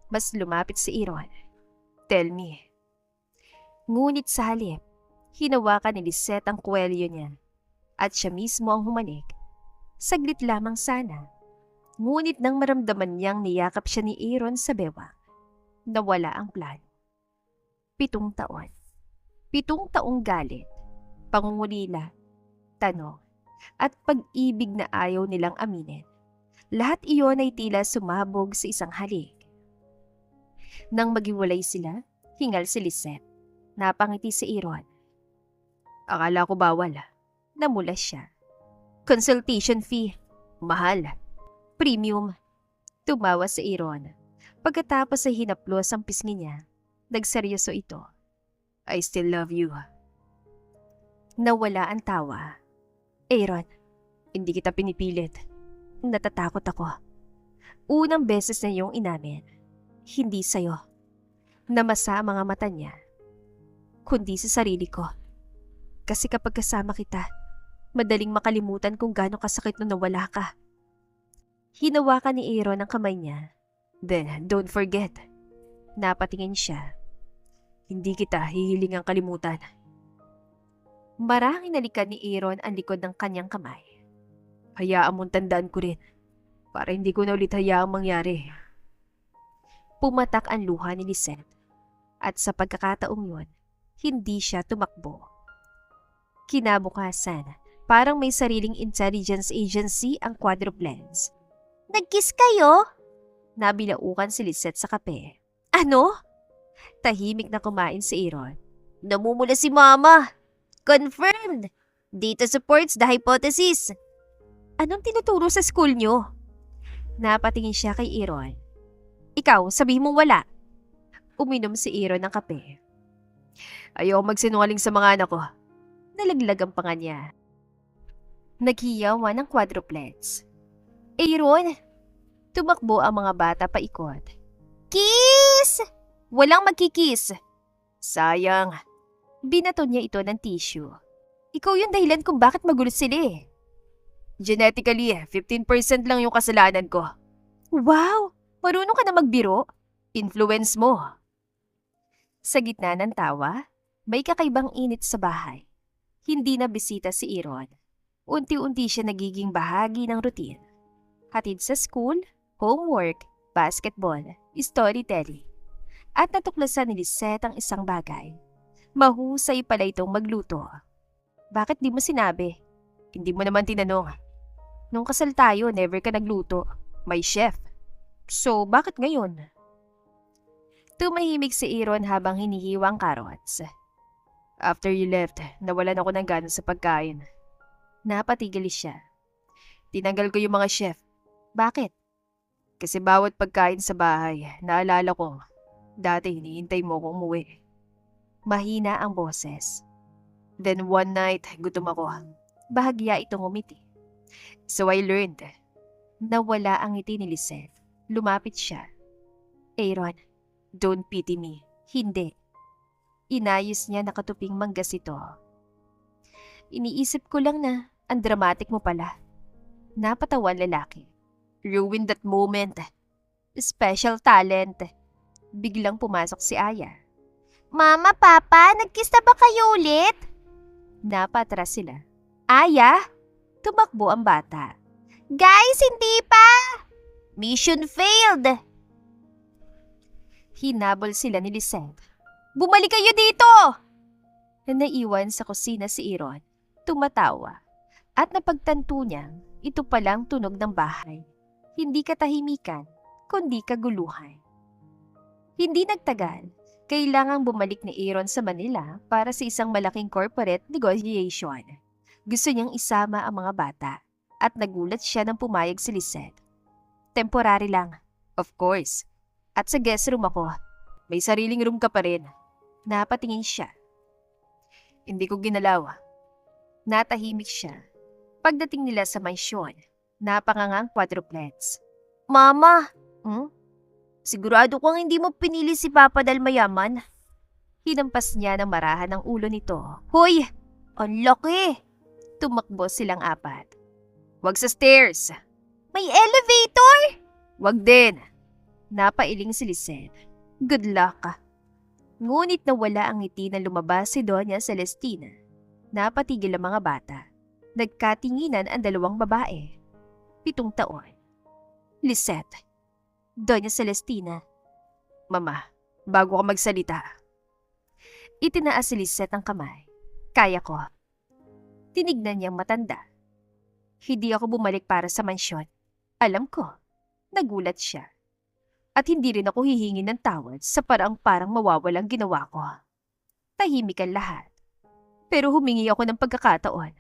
A: Mas lumapit si Aaron.
B: Tell me.
A: Ngunit sa halip, hinawakan ni Lisette ang kwelyo niya. At siya mismo ang humanik. Saglit lamang sana. Ngunit nang maramdaman niyang niyakap siya ni Aaron sa bewang, nawala ang plano. 7 taon. 7 taong galit, pangungulila, tanong, at pag-ibig na ayaw nilang aminin. Lahat iyon ay tila sumabog sa isang halik. Nang maghiwalay sila, hingal si Lisette. Napangiti si Aaron.
B: Akala ko bawal.
A: Namula siya. Consultation fee. Mahal. Premium. Tumawa si Aaron. Pagkatapos ay hinaplos ang pisngi niya, nagseryoso ito.
B: I still love you.
A: Nawala ang tawa. Aaron,
B: Hindi kita pinipilit.
A: natatakot ako. Unang beses na iyong inamin. Hindi sa'yo. Namasa ang mga mata niya. Kundi sa sarili ko. Kasi kapag kasama kita, madaling makalimutan kung gaano kasakit nung nawala ka. Hinawakan ni Aaron ang kamay niya.
B: Then, don't forget.
A: Napatingin siya.
B: Hindi kita hihiling ang kalimutan.
A: Marang inalikan ni Aaron ang likod ng kanyang kamay.
B: Hayaan mong tandaan ko rin para hindi ko na ulit hayaang mangyari.
A: Pumatak ang luha ni Lisette at sa pagkakataong yun, hindi siya tumakbo. Kinabukasan, parang may sariling intelligence agency ang quadruplets. Nag-kiss kayo? Nabilaukan si Lisette sa kape. Ano? Tahimik na kumain si Aaron. Namumula si Mama. Confirmed. Data supports the hypothesis. Anong tinuturo sa school nyo? Napatingin siya kay Aaron. Ikaw, sabihin mong wala. Uminom si Aaron ng kape.
B: Ayoko magsinungaling sa mga anak ko.
A: Nalaglag ang panga niya. Naghiyawan ng quadruplets. Aaron! Tumakbo ang mga bata paikot. Kiss! Walang magkikiss.
B: Sayang.
A: Binato niya ito ng tissue. Ikaw yung dahilan kung bakit magulo sila eh.
B: Genetically, 15% lang yung kasalanan ko.
A: Wow! Marunong ka na magbiro?
B: Influence mo.
A: Sa gitna ng tawa, may kakaibang init sa bahay. Hindi na bisita si Aaron. Unti-unti siya nagiging bahagi ng routine. Hatid sa school, homework, basketball, storytelling. At natuklasan ni Lisette ang isang bagay. Mahusay pala itong magluto. Bakit di mo sinabi?
B: Hindi mo naman tinanong.
A: Nung kasal tayo, never ka nagluto. May chef. So, bakit ngayon? Tumahimik si Aaron habang hinihiwang carrots.
B: After you left, nawalan ako ng gana sa pagkain.
A: Napatigil siya.
B: Tinanggal ko yung mga chef.
A: Bakit?
B: Kasi bawat pagkain sa bahay, naalala ko, dati hinihintay mo kong umuwi.
A: Mahina ang boses.
B: Then one night, gutom ako.
A: Bahagya itong umiti.
B: So I learned.
A: Nawala ang ngiti ni Lisette. Lumapit siya. Aaron,
B: don't pity me.
A: hindi. Inayos niya nakatuping manggas ito. Iniisip ko lang na ang dramatic mo pala. Napatawa lalaki.
B: Ruined that moment.
A: Special talent. Biglang pumasok si Aya. Mama, Papa, nag-kiss na ba kayo ulit? Napatras sila. Aya? Tumakbo ang bata. Guys, hindi pa! Mission failed! Hinabol sila ni Lisette. Bumalik kayo dito! Naiwan sa kusina si Aaron. Tumatawa. At napagtanto niyang ito palang tunog ng bahay. Hindi katahimikan, kundi kaguluhan. Hindi nagtagal, kailangang bumalik ni Aaron sa Manila para sa isang malaking corporate negotiation. Gusto niyang isama ang mga bata at nagulat siya nang pumayag si Lisette. Temporary lang.
B: Of course.
A: At sa guest room ako.
B: May sariling room ka pa rin.
A: Napatingin siya.
B: Hindi ko ginalaw.
A: Natahimik siya. Pagdating nila sa mansyon, napangangang quadruplets. Mama! Sigurado kong hindi mo pinili si Papa dahil mayaman. Hinampas niya ng marahan ang ulo nito. Hoy! Ang laki! Tumakbo silang apat.
B: Wag sa stairs!
A: May elevator!
B: Wag din!
A: Napailing si Lisette. Good luck ka. Ngunit nawala ang ngiti na lumabas si Doña Celestina. Napatigil ang mga bata. Nagkatinginan ang dalawang babae. 7 taon. Lisette. Doña Celestina.
B: Mama, bago ka magsalita.
A: Itinaas si Lisette ang kamay. Kaya ko. Tinignan niyang matanda. Hindi ako bumalik para sa mansyon. Alam ko. Nagulat siya. At hindi rin ako hihingi ng tawad sa parang mawawalang ginawa ko. Tahimik ang lahat. Pero humingi ako ng pagkakataon.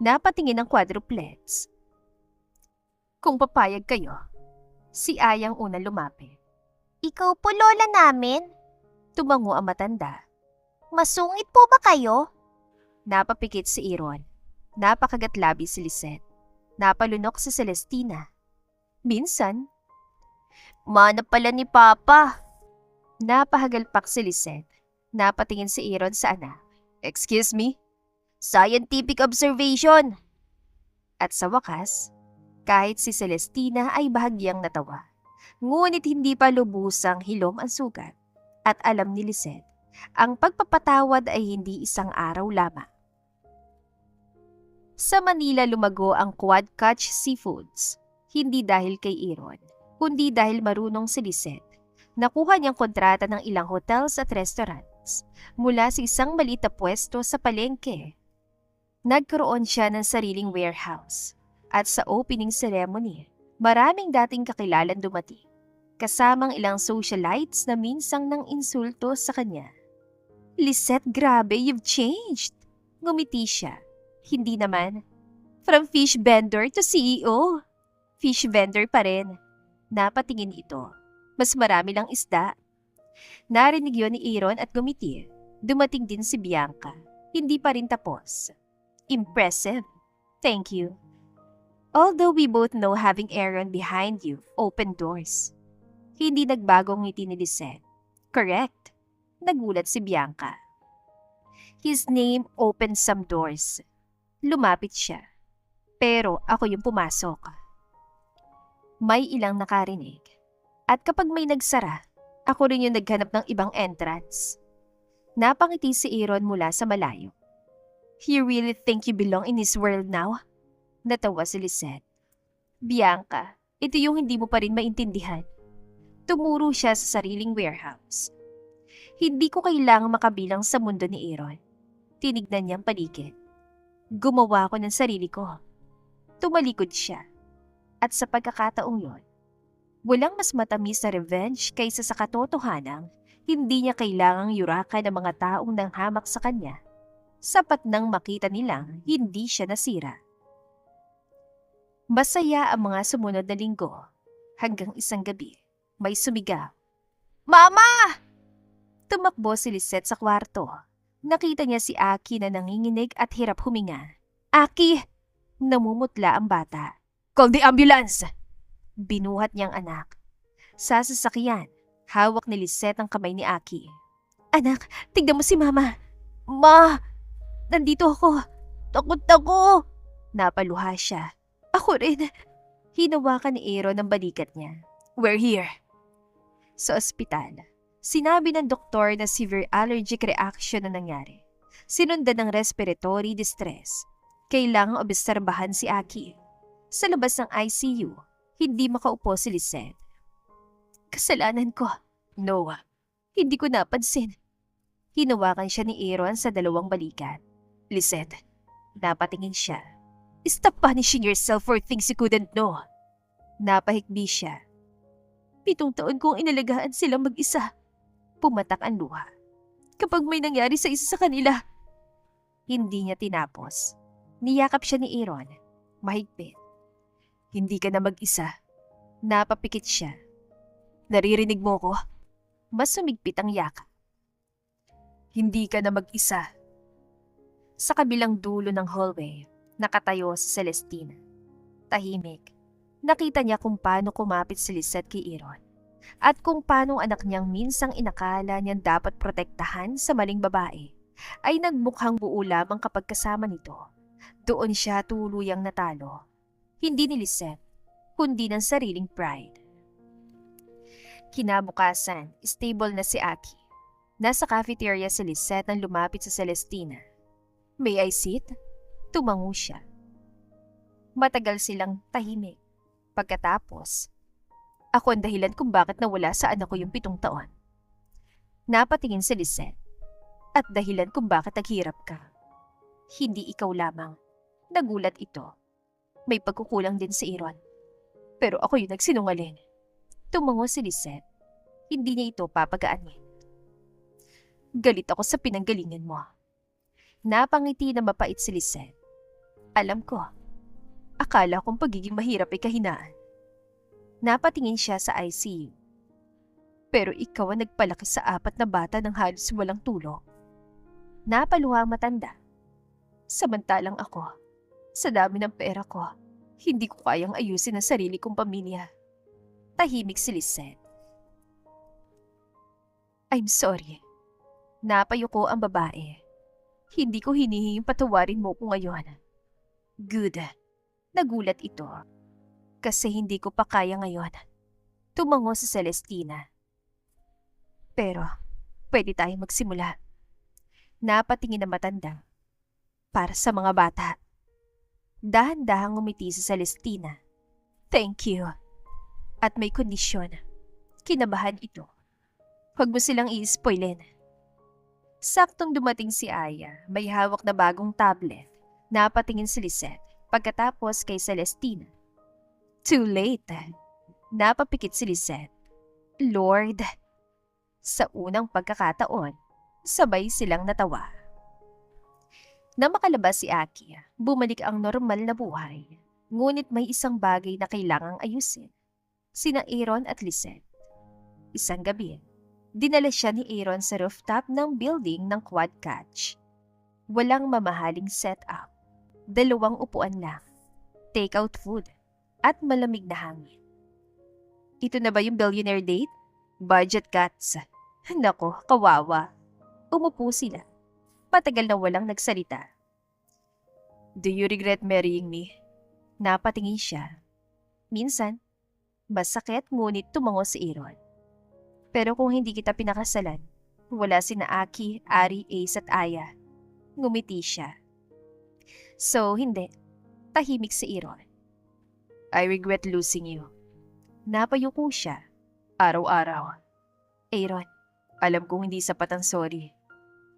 A: Napatingin ang quadruplets. Kung papayag kayo, si Ayang unang lumapit. Ikaw po lola namin? Tumango ang matanda. Masungit po ba kayo? Napapikit si Aaron. Napakagatlabi si Lisette. Napalunok si Celestina. Minsan, mana pala ni Papa. Napahagalpak si Lisette. Napatingin si Aaron sa anak.
B: Excuse me?
A: Scientific observation. At sa wakas, kahit si Celestina ay bahagyang natawa. Ngunit hindi pa lubusang hilom ang sugat. At alam ni Lisette, ang pagpapatawad ay hindi isang araw lamang. Sa Manila lumago ang Quad Catch Seafoods. Hindi dahil kay Aaron, kundi dahil marunong si Lisette. Nakuha niyang kontrata ng ilang hotels at restaurants mula sa isang maliit na pwesto sa palengke. Nagkaroon siya ng sariling warehouse at sa opening ceremony, maraming dating kakilalan dumating, kasamang ilang socialites na minsang nang insulto sa kanya. Lisette, grabe, you've changed. Ngumiti siya. Hindi naman. From fish vendor to CEO. Fish vendor pa rin. Napatingin ito. Mas marami lang isda. Narinig yon ni Aaron at gumiti. Dumating din si Bianca. Hindi pa rin tapos. Impressive. Thank you. Although we both know having Aaron behind you opened doors. Hindi nagbagong ngiti ni Lisette. Correct. Nagulat si Bianca. His name opened some doors. Lumapit siya. Pero ako yung pumasok. May ilang nakarinig. At kapag may nagsara, ako rin yung naghanap ng ibang entrance. Napangiti si Aaron mula sa malayo. You really think you belong in this world now? Natawa si Lisette. Bianca, ito yung hindi mo pa rin maintindihan. Tumuro siya sa sariling warehouse. Hindi ko kailangang makabilang sa mundo ni Aaron. Tinignan niyang paligid. Gumawa ko ng sarili ko. Tumalikod siya. At sa pagkakataong yon, walang mas matamis na revenge kaysa sa katotohanang hindi niya kailangang yurakan ng mga taong nanghamak sa kanya. Sapat nang makita nilang hindi siya nasira. Masaya ang mga sumunod na linggo. Hanggang isang gabi, may sumigaw. Mama! Tumakbo si Lisette sa kwarto. Nakita niya si Aki na nanginginig at hirap huminga. Aki! Namumutla ang bata. Call the ambulance! Binuhat niyang anak. Sa sasakyan, hawak ni Lisette ang kamay ni Aki. Anak, tignan mo si Mama. Ma! Nandito ako. Takot ako! Napaluha siya. Ako rin. Hinawakan ni Aaron ang balikat niya. We're here. Sa ospital, sinabi ng doktor na severe allergic reaction na nangyari. Sinundan ng respiratory distress. Kailangang obserbahan si Aki. Sa labas ng ICU, hindi makaupo si Lisette. Kasalanan ko. No, hindi ko napansin. Hinawakan siya ni Aaron sa dalawang balikat. Lisette, napatingin siya. Stop punishing yourself for things you couldn't know. Napahikbi siya. 7 taon kong inalagaan silang mag-isa. Pumatak ang luha. Kapag may nangyari sa isa sa kanila. Hindi niya tinapos. Niyakap siya ni Aaron. Mahigpit. Hindi ka na mag-isa. Napapikit siya. Naririnig mo ko? Mas sumigpit ang yakap. Hindi ka na mag-isa. Sa kabilang dulo ng hallway, nakatayo si Celestina. Tahimik. Nakita niya kung paano kumapit si Lisette kay Aaron. At kung paano anak niyang minsang inakala niyang dapat protektahan sa maling babae, ay nagmukhang buo lamang kapag kasama nito. Doon siya tuluyang natalo. Hindi ni Lisette, kundi ng sariling pride. Kinabukasan, stable na si Aki. Nasa cafeteria si Lisette nang lumapit sa Celestina. May I sit? Tumango siya. Matagal silang tahimik. Pagkatapos, ako ang dahilan kung bakit nawala sa anak ko yung 7 taon. Napatingin si Lisette. At dahilan kung bakit naghirap ka. Hindi ikaw lamang. Nagulat ito. May pagkukulang din si Aaron. Pero ako yung nagsinungaling. Tumango si Lisette. Hindi niya ito papagaanin. Galit ako sa pinanggalingan mo. Napangiti na mapait si Lisette. Alam ko. Akala kong pagiging mahirap ay kahinaan. Napatingin siya sa ICU. Pero ikaw ang nagpalaki sa 4 na bata ng halos walang tulong. Napaluha ang matanda. Samantalang ako, sa dami ng pera ko, hindi ko kayang ayusin ang sarili kong pamilya. Tahimik si Lisette. I'm sorry. Napayuko ang babae. Hindi ko hinihinging patawarin mo ko ngayon. Good. Nagulat ito. Kasi hindi ko pa kaya ngayon. Tumango si Celestina. Pero, pwede tayong magsimula. Napatingin na matanda. Para sa mga bata. Dahan-dahang ngumiti si Celestina. Thank you. At may kondisyon. Kinabahan ito. Huwag mo silang i-spoilin. Saktong dumating si Aya, may hawak na bagong tablet. Napatingin si Lisette, pagkatapos kay Celestina. Too late. Napapikit si Lisette. Lord. Sa unang pagkakataon, sabay silang natawa. Na makalabas si Aki, bumalik ang normal na buhay. Ngunit may isang bagay na kailangang ayusin. Sina Aaron at Lisette. Isang gabi, dinala siya ni Aaron sa rooftop ng building ng Quad Catch. Walang mamahaling setup. 2 upuan lang. Take-out food. At malamig na hangin. Ito na ba yung billionaire date? Budget cuts. Nako, kawawa. Umupo sila. Patagal na walang nagsalita. Do you regret marrying me? Napatingin siya. Minsan, masakit ngunit tumango si Aaron. Pero kung hindi kita pinakasalan, wala sina Aki, Ari, Ace at Aya. Ngumiti siya. So, hindi. Tahimik si Aaron. I regret losing you. Napayuko siya. Araw-araw. Aaron, alam kong hindi sapat ang sorry.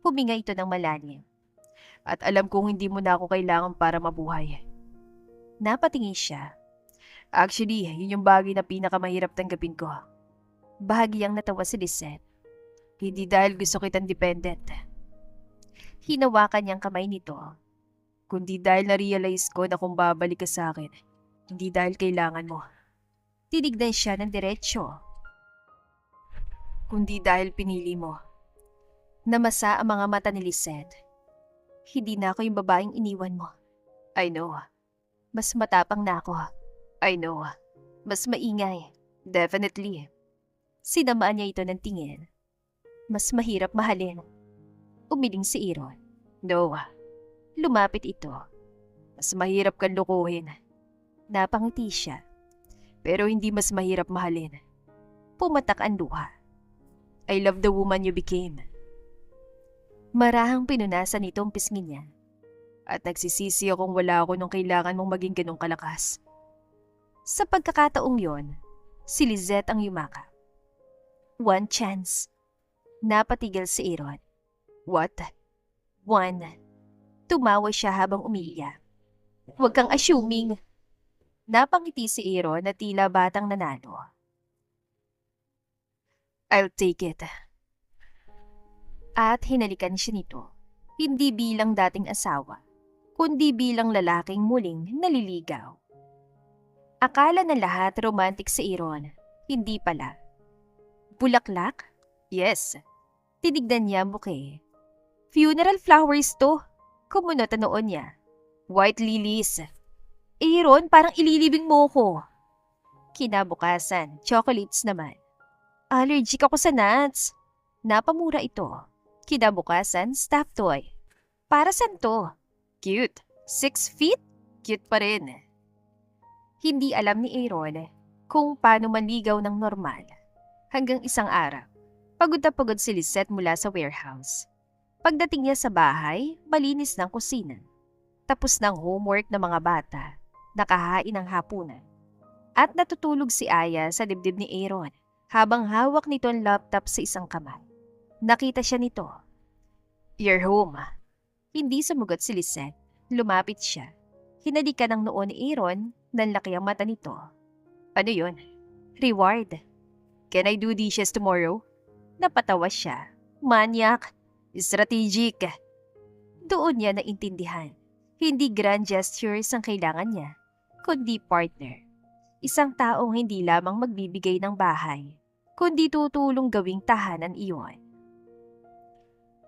A: Huminga ito ng malalim. At alam kong hindi mo na ako kailangan para mabuhay. Napatingin siya. Actually, yun yung bagay na pinakamahirap tanggapin ko. Bahagyang natawa si Lisette. Hindi dahil gusto kitang dependent. Hinawakan niyang kamay nito. Kundi dahil na-realize ko na kung babalik ka sa akin, hindi dahil kailangan mo. Tinignan siya ng diretsyo. Kundi dahil pinili mo. Namasa ang mga mata ni Lisette. Hindi na ako yung babaeng iniwan mo. I know. Mas matapang na ako. I know. Mas maingay. Definitely. Sinamaan niya ito ng tingin. Mas mahirap mahalin. Umiling si Aaron. No. Lumapit ito. Mas mahirap kang lukuhin. Napangiti siya. Pero hindi mas mahirap mahalin. Pumatak ang luha. I love the woman you became. Marahang pinunasan nito ang pisngi niya. At nagsisisi akong wala ako nung kailangan mong maging ganong kalakas. Sa pagkakataong yon, si Lisette ang yumakap. One chance. Napatigil si Aaron. What? One. Tumawa siya habang umiiyak. Huwag kang assuming. Napangiti si Aaron na tila batang nanalo. I'll take it. At hinalikan siya nito. Hindi bilang dating asawa, kundi bilang lalaking muling naliligaw. Akala na lahat romantic si Aaron. Hindi pala. Bulaklak? Yes. Tinignan niya ang bouquet. Funeral flowers to. Kumunot ang noon niya. White lilies. Aaron, parang ililibing mo ko. Kinabukasan, chocolates naman. Allergic ako sa nuts. Napamura ito. Kinabukasan, stuffed toy. Para saan to? Cute. 6 feet? Cute pa rin. Hindi alam ni Aaron kung paano manligaw ng normal. Hanggang isang araw, pagod na pagod si Lisette mula sa warehouse. Pagdating niya sa bahay, malinis ng kusina. Tapos ng homework ng mga bata, nakahain ng hapunan. At natutulog si Aya sa dibdib ni Aaron habang hawak nito ang laptop sa isang kamay. Nakita siya nito. You're home. Hindi sumugot si Lisette. Lumapit siya. Hinalikan ng noo ni Aaron, nanlaki ang mata nito. Ano yun? Reward. Can I do dishes tomorrow? Napatawa siya. Manyak. Strategic. Doon niya naintindihan. Hindi grand gestures ang kailangan niya, kundi partner. Isang taong hindi lamang magbibigay ng bahay, kundi tutulong gawing tahanan iyon.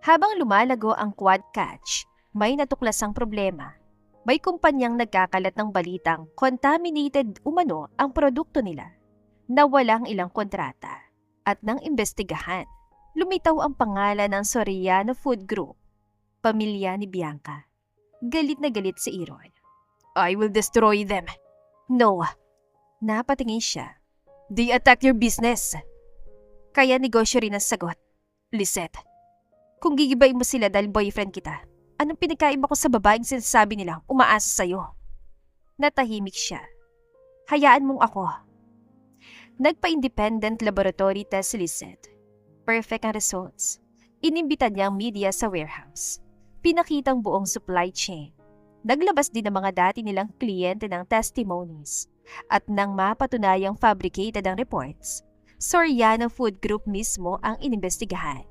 A: Habang lumalago ang Quad Catch, may natuklasang problema. May kumpanyang nagkakalat ng balitang contaminated umano ang produkto nila, na walang ilang kontrata. At nang imbestigahan, lumitaw ang pangalan ng Soriano Food Group, pamilya ni Bianca. Galit na galit si Aaron. I will destroy them. No. Napatingin siya. They attack your business. Kaya negosyo rin ang sagot. Lisette, kung gigibayin mo sila dahil boyfriend kita, anong pinagkaiba ko sa babaeng sinasabi nilang umaasa sa'yo? Natahimik siya. Hayaan mong ako. Nagpa-independent laboratory test si Lisette. Perfect ang results. Inimbitan niya ang media sa warehouse. Pinakitang buong supply chain. Naglabas din ng mga dati nilang kliyente ng testimonies. At nang mapatunayang fabricated ang reports, Soriano Food Group mismo ang inimbestigahan.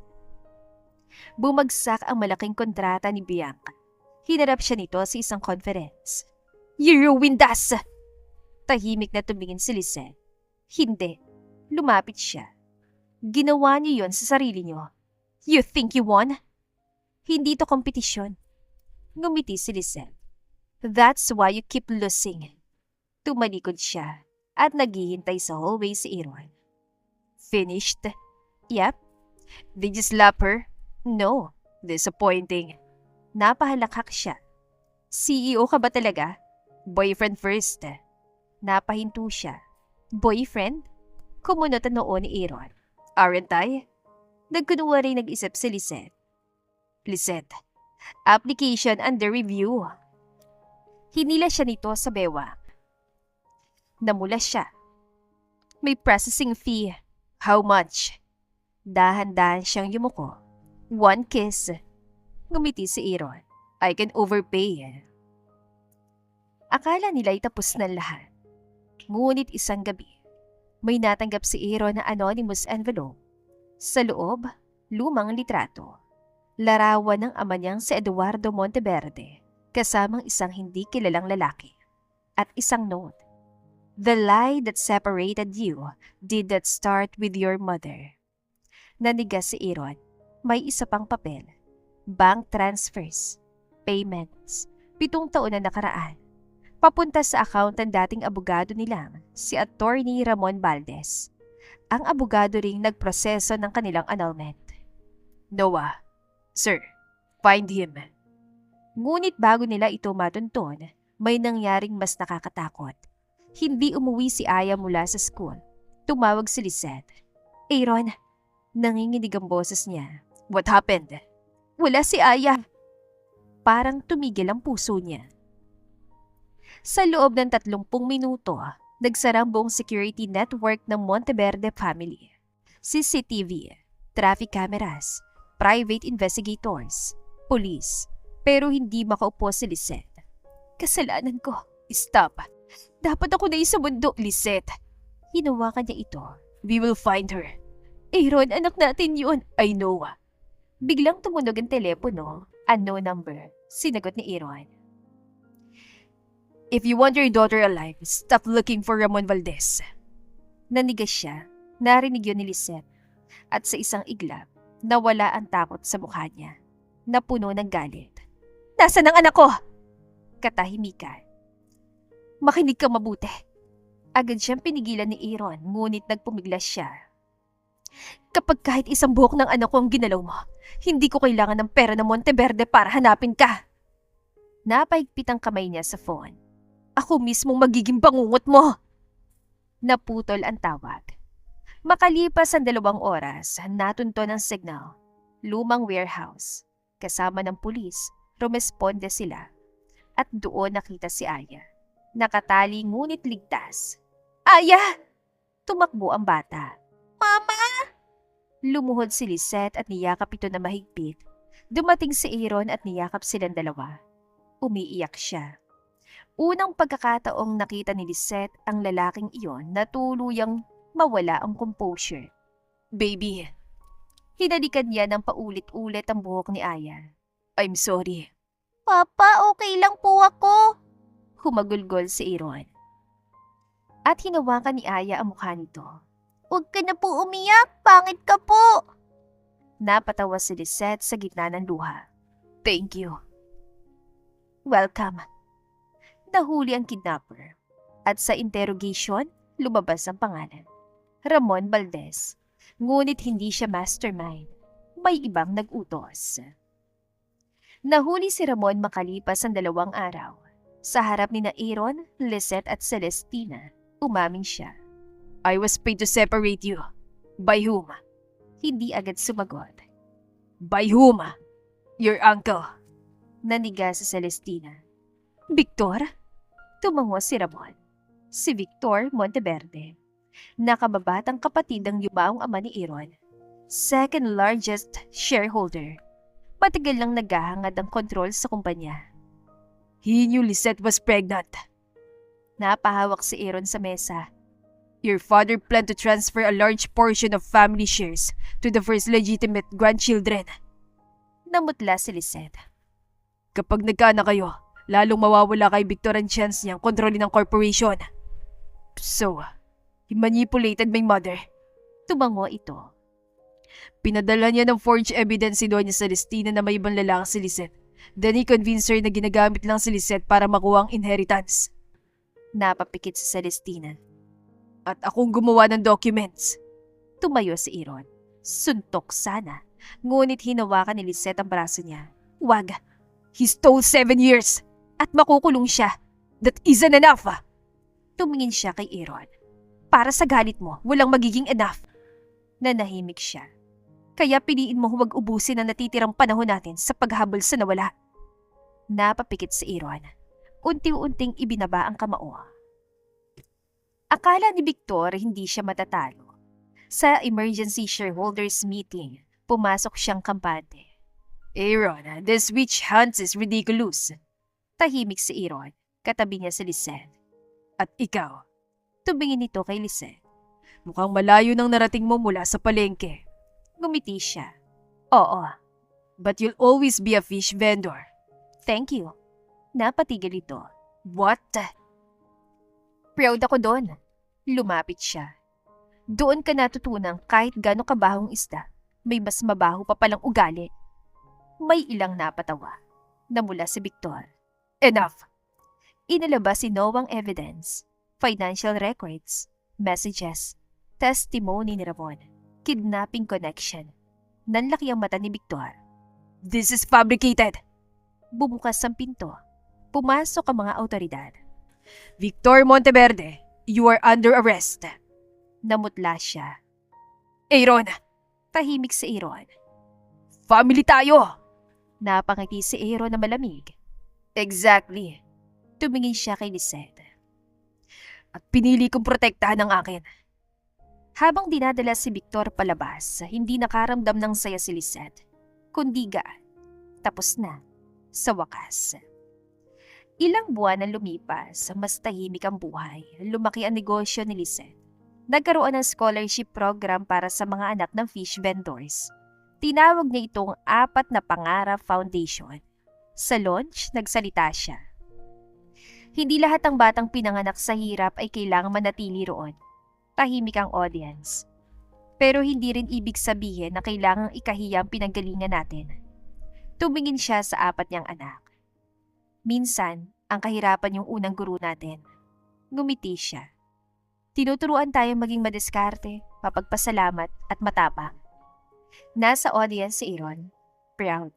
A: Bumagsak ang malaking kontrata ni Bianca. Hinarap siya nito sa isang conference. You ruined us! Tahimik na tumingin si Lisette. Hindi. Lumapit siya. Ginawa niyo yon sa sarili niyo. You think you won? Hindi to kompetisyon. Ngumiti si Lisette. That's why you keep losing. Tumalikod siya at naghihintay sa hallway si Aaron. Finished? Yep. Did you slap her? No. Disappointing. Napahalakhak siya. CEO ka ba talaga? Boyfriend first. Napahinto siya. Boyfriend? Kumunot ang noo ni Aaron. Aren't I? Nagkunwari nag-isip si Lisette. Lisette, application under review. Hinila siya nito sa bewang. Namula siya. May processing fee. How much? Dahan-dahan siyang yumuko. 1 kiss. Ngumiti si Aaron. I can overpay. Akala nila'y tapos na lahat. Ngunit isang gabi, may natanggap si Aaron na anonymous envelope. Sa loob, lumang litrato. Larawan ng ama niyang si Eduardo Monteverde, kasamang isang hindi kilalang lalaki. At isang note. The lie that separated you did not start with your mother. Nanigas si Aaron. May isa pang papel. Bank transfers. Payments. 7 taon na nakaraan. Papunta sa account ng dating abogado nilang, si Attorney Ramon Valdez. Ang abogado ring nagproseso ng kanilang annulment. Noah, sir, find him. Ngunit bago nila ito matunton, may nangyaring mas nakakatakot. Hindi umuwi si Aya mula sa school. Tumawag si Lisette. Aaron, nanginginig ang boses niya. What happened? Wala si Aya. Parang tumigil ang puso niya. Sa loob ng 30 minuto, nagsara ang buong security network ng Monteverde family. CCTV, traffic cameras, private investigators, police, pero hindi makaupo si Lisette. Kasalanan ko. Stop. Dapat ako na sa mundo, Lisette. Hinawakan niya ito. We will find her. Aaron, anak natin yun. I know. Biglang tumunog ang telepono. Unknown number. Sinagot ni Aaron. If you want your daughter alive, stop looking for Ramon Valdez. Nanigas siya. Narinig yun ni Lisette. At sa isang iglap, nawala ang takot sa mukha niya. Napuno ng galit. Nasaan ang anak ko? Katahimikan. Makinig ka mabuti. Agad siyang pinigilan ni Aaron, ngunit nagpumiglas siya. Kapag kahit isang buhok ng anak ko ang ginalaw mo, hindi ko kailangan ng pera ng Monteverde para hanapin ka. Napaigpit ang kamay niya sa phone. Ako mismong magiging bangungot mo. Naputol ang tawag. Makalipas ang 2 oras, natunto ng signal. Lumang warehouse. Kasama ng pulis, rumesponde sila. At doon nakita si Aya. Nakatali ngunit ligtas. Aya! Tumakbo ang bata. Mama! Lumuhod si Lisette at niyakap ito na mahigpit. Dumating si Aaron at niyakap silang dalawa. Umiiyak siya. Unang pagkakataong nakita ni Lisette ang lalaking iyon na tuluyang mawala ang composure. Baby. Hinalikan niya ng paulit-ulit ang buhok ni Aya. I'm sorry. Papa, okay lang po ako. Humagulgol si Aaron. At hinawakan ni Aya ang mukha nito. Huwag ka na po umiyak, pangit ka po. Napatawa si Lisette sa gitna ng luha. Thank you. Welcome. Nahuli ang kidnapper. At sa interrogation, lumabas ang pangalan. Ramon Valdez. Ngunit hindi siya mastermind. May ibang nag-utos. Nahuli si Ramon makalipas ang 2 araw. Sa harap ni Aaron, Lisette at Celestina, umamin siya. I was paid to separate you. By whom? Hindi agad sumagot. By whom? Your uncle. Naniga sa Celestina. Victor? Tumango si Ramon. Si Victor Monteverde. Nakababatang kapatid ng yumaong ama ni Aaron. Second largest shareholder. Matagal lang naghahangad ang kontrol sa kumpanya.
B: He knew Lisette was pregnant.
A: Napahawak si Aaron sa mesa.
B: Your father planned to transfer a large portion of family shares to the first legitimate grandchildren.
A: Namutla si Lisette.
B: Kapag nagkaanak kayo, lalong mawawala kay Victor ang chance niyang kontrolin ang corporation. So, he manipulated my mother.
A: Tumango ito.
B: Pinadala niya ng forged evidence si Doña Celestina na may ibang lalaki si Lisette. Then he convinced her na ginagamit lang si Lisette para makuha ang inheritance.
A: Napapikit si Celestina.
B: At akong gumawa ng documents.
A: Tumayo si Aaron. Suntok sana. Ngunit hinawakan ni Lisette ang braso niya. Wag.
B: He stole 7 years.
A: At makukulong siya.
B: That isn't enough.
A: Tumingin siya kay Aaron. Para sa galit mo, walang magiging enough. Nanahimik siya. Kaya piliin mo huwag ubusin ang natitirang panahon natin sa paghabol sa nawala. Napapikit si Aaron. Unti-unting ibinaba ang kamao. Akala ni Victor hindi siya matatalo. Sa emergency shareholders meeting, pumasok siyang kampante.
B: Aaron, this witch hunt is ridiculous.
A: Tahimik si Aaron. Katabi niya si Lisette.
B: At ikaw?
A: Tumingin ito kay Lisette.
B: Mukhang malayo nang narating mo mula sa palengke.
A: Ngumiti siya. Oo.
B: But you'll always be a fish vendor.
A: Thank you. Napatigil ito.
B: What?
A: Proud ako doon. Lumapit siya. Doon ka natutunang kahit gaano kabahong isda, may mas mabaho pa palang ugali. May ilang napatawa. Namula si Victor.
B: Enough!
A: Inalabas si Noang evidence, financial records, messages, testimony ni Ramon, kidnapping connection. Nanlaki ang mata ni Victor.
B: This is fabricated!
A: Bumukas ang pinto. Pumasok ang mga autoridad.
B: Victor Monteverde, you are under arrest.
A: Namutla siya.
B: Aaron!
A: Tahimik si Aaron.
B: Family tayo!
A: Napangiti si Aaron na malamig.
B: Exactly.
A: Tumingin siya kay Lisette.
B: At pinili kong protektahan ang akin.
A: Habang dinadala si Victor palabas, hindi nakaramdam ng saya si Lisette. Kundi gaan. Tapos na. Sa wakas. Ilang buwan ang lumipas, mas tahimik ang buhay. Lumaki ang negosyo ni Lisette. Nagkaroon ng scholarship program para sa mga anak ng fish vendors. Tinawag niya itong 4 na Pangarap Foundation. Sa launch, nagsalita siya. Hindi lahat ng batang pinanganak sa hirap ay kailangang manatili roon. Tahimik ang audience. Pero hindi rin ibig sabihin na kailangang ikahiya ang pinanggalingan natin. Tumingin siya sa 4 niyang anak. Minsan, ang kahirapan yung unang guru natin. Ngumiti siya. Tinuturuan tayong maging madiskarte, mapagpasalamat at matapang. Nasa audience si Aaron, proud.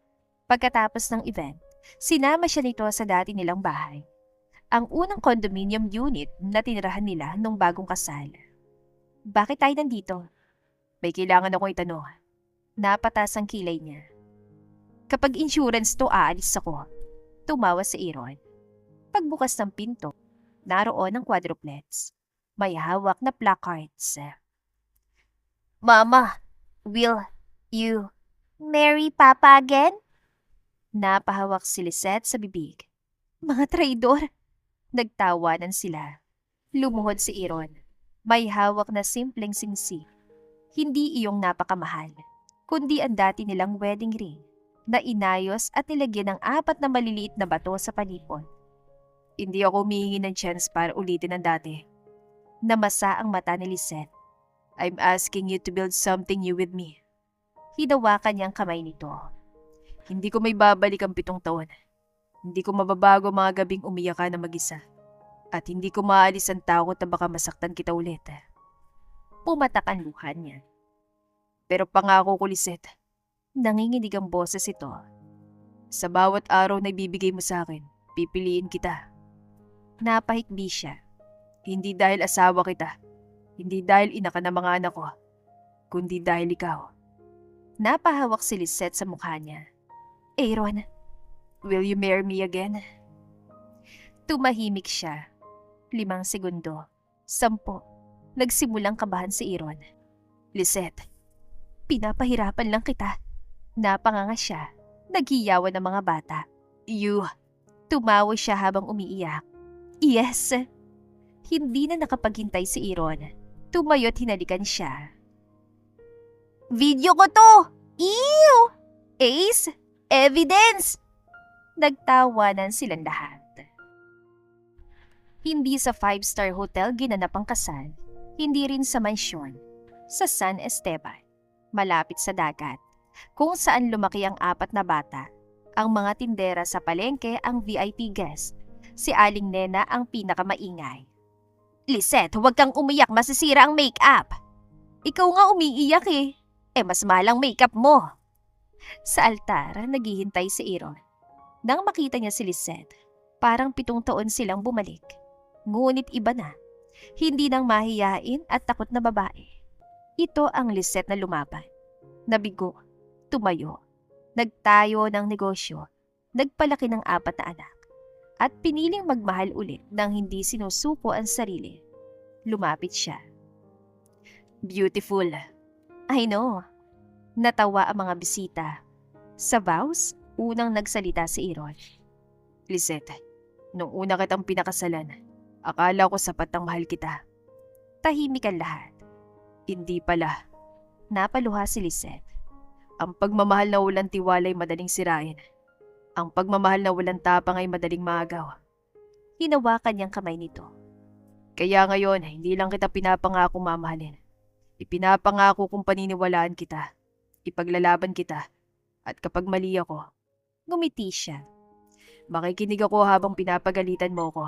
A: Pagkatapos ng event, sinama siya nito sa dati nilang bahay. Ang unang condominium unit na tinirahan nila nung bagong kasal. Bakit tayo nandito? May kailangan akong itanong. Napatas ang kilay niya. Kapag insurance to, aalis ako. Tumawa si Aaron. Pagbukas ng pinto, naroon ang quadruplets. May hawak na placards. Mama, will you marry Papa again? Napahawak si Lisette sa bibig. Mga traidor! Nagtawanan sila. Lumuhod si Aaron. May hawak na simpleng singsi. Hindi iyong napakamahal, kundi ang dati nilang wedding ring na inayos at nilagyan ng 4 na maliliit na bato sa palipon.
B: Hindi ako humihingi ng chance para ulitin ang dati.
A: Namasa ang mata ni Lisette.
B: I'm asking you to build something new with me.
A: Hinawakan niya ang kamay nito.
B: Hindi ko may babalik ang 7 taon. Hindi ko mababago ang mga gabing umiyak ka na mag-isa. At hindi ko maalis ang takot na baka masaktan kita ulit.
A: Pumatak ang luha niya.
B: Pero pangako ko, Lisette,
A: Nanginginig ang boses ito.
B: sa bawat araw na ibibigay mo sa akin, pipiliin kita.
A: Napahikbi siya.
B: Hindi dahil asawa kita. Hindi dahil ina ka ng mga anak ko. Kundi dahil ikaw.
A: Napahawak si Lisette sa mukha niya. Aaron,
B: Will you marry me again?
A: Tumahimik siya. 5 segundo. 10. Nagsimulang kabahan si Aaron. Lisette, pinapahirapan lang kita. Napanganga siya. Naghiyawan ng mga bata. You. Tumawa siya habang umiiyak. Yes. Hindi na nakapaghintay si Aaron. Tumayo't hinalikan siya. Video ko to! Ew! Ace! Evidence! Nagtawanan silang lahat. Hindi sa 5-star hotel ginanap ang kasal. Hindi rin sa mansyon. Sa San Esteban, malapit sa dagat, kung saan lumaki ang 4 na bata. Ang mga tindera sa palengke ang VIP guest. Si Aling Nena ang pinakamaingay. Lisette, huwag kang umiyak, masisira ang makeup. Ikaw nga umiiyak eh. Mas mahal ang makeup mo. Sa altar, naghihintay si Aaron. Nang makita niya si Lisette, parang 7 taon silang bumalik. Ngunit iba na. Hindi nang mahiyain at takot na babae. Ito ang Lisette na lumaban. Nabigo, tumayo, nagtayo ng negosyo, nagpalaki ng 4 na anak, at piniling magmahal ulit nang hindi sinusuko ang sarili. Lumapit siya. Beautiful. I know. Natawa ang mga bisita. Sa vows, unang nagsalita si Aaron. Lisette, nung una kitang pinakasalan, akala ko sapat ang mahal kita. Tahimik ang lahat. Hindi pala. Napaluha si Lisette. Ang pagmamahal na walang tiwala ay madaling sirain. Ang pagmamahal na walang tapang ay madaling maagaw. Hinawakan niyang kamay nito. Kaya ngayon, hindi lang kita pinapangako mamahalin. Ipinapangako kung paniniwalaan kita. Ipaglalaban kita. At kapag mali ako, ngumiti siya. Makikinig ako habang pinapagalitan mo ko.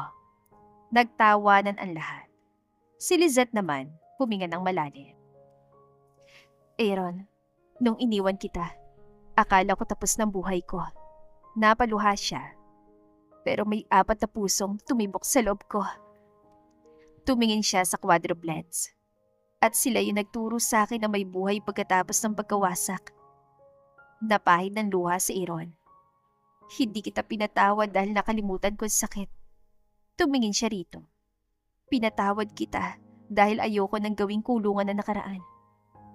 A: Nagtawanan ang lahat. Si Lisette naman, huminga ng malalim. Aaron, nung iniwan kita, akala ko tapos ng buhay ko. Napaluha siya. Pero may 4 na pusong tumibok sa loob ko. Tumingin siya sa quadruplets. At sila yung nagturo sa akin na may buhay pagkatapos ng pagkawasak. Napahid ng luha si Aaron. Hindi kita pinatawad dahil nakalimutan ko ang sakit. Tumingin siya rito. Pinatawad kita dahil ayoko nang gawing kulungan na nakaraan.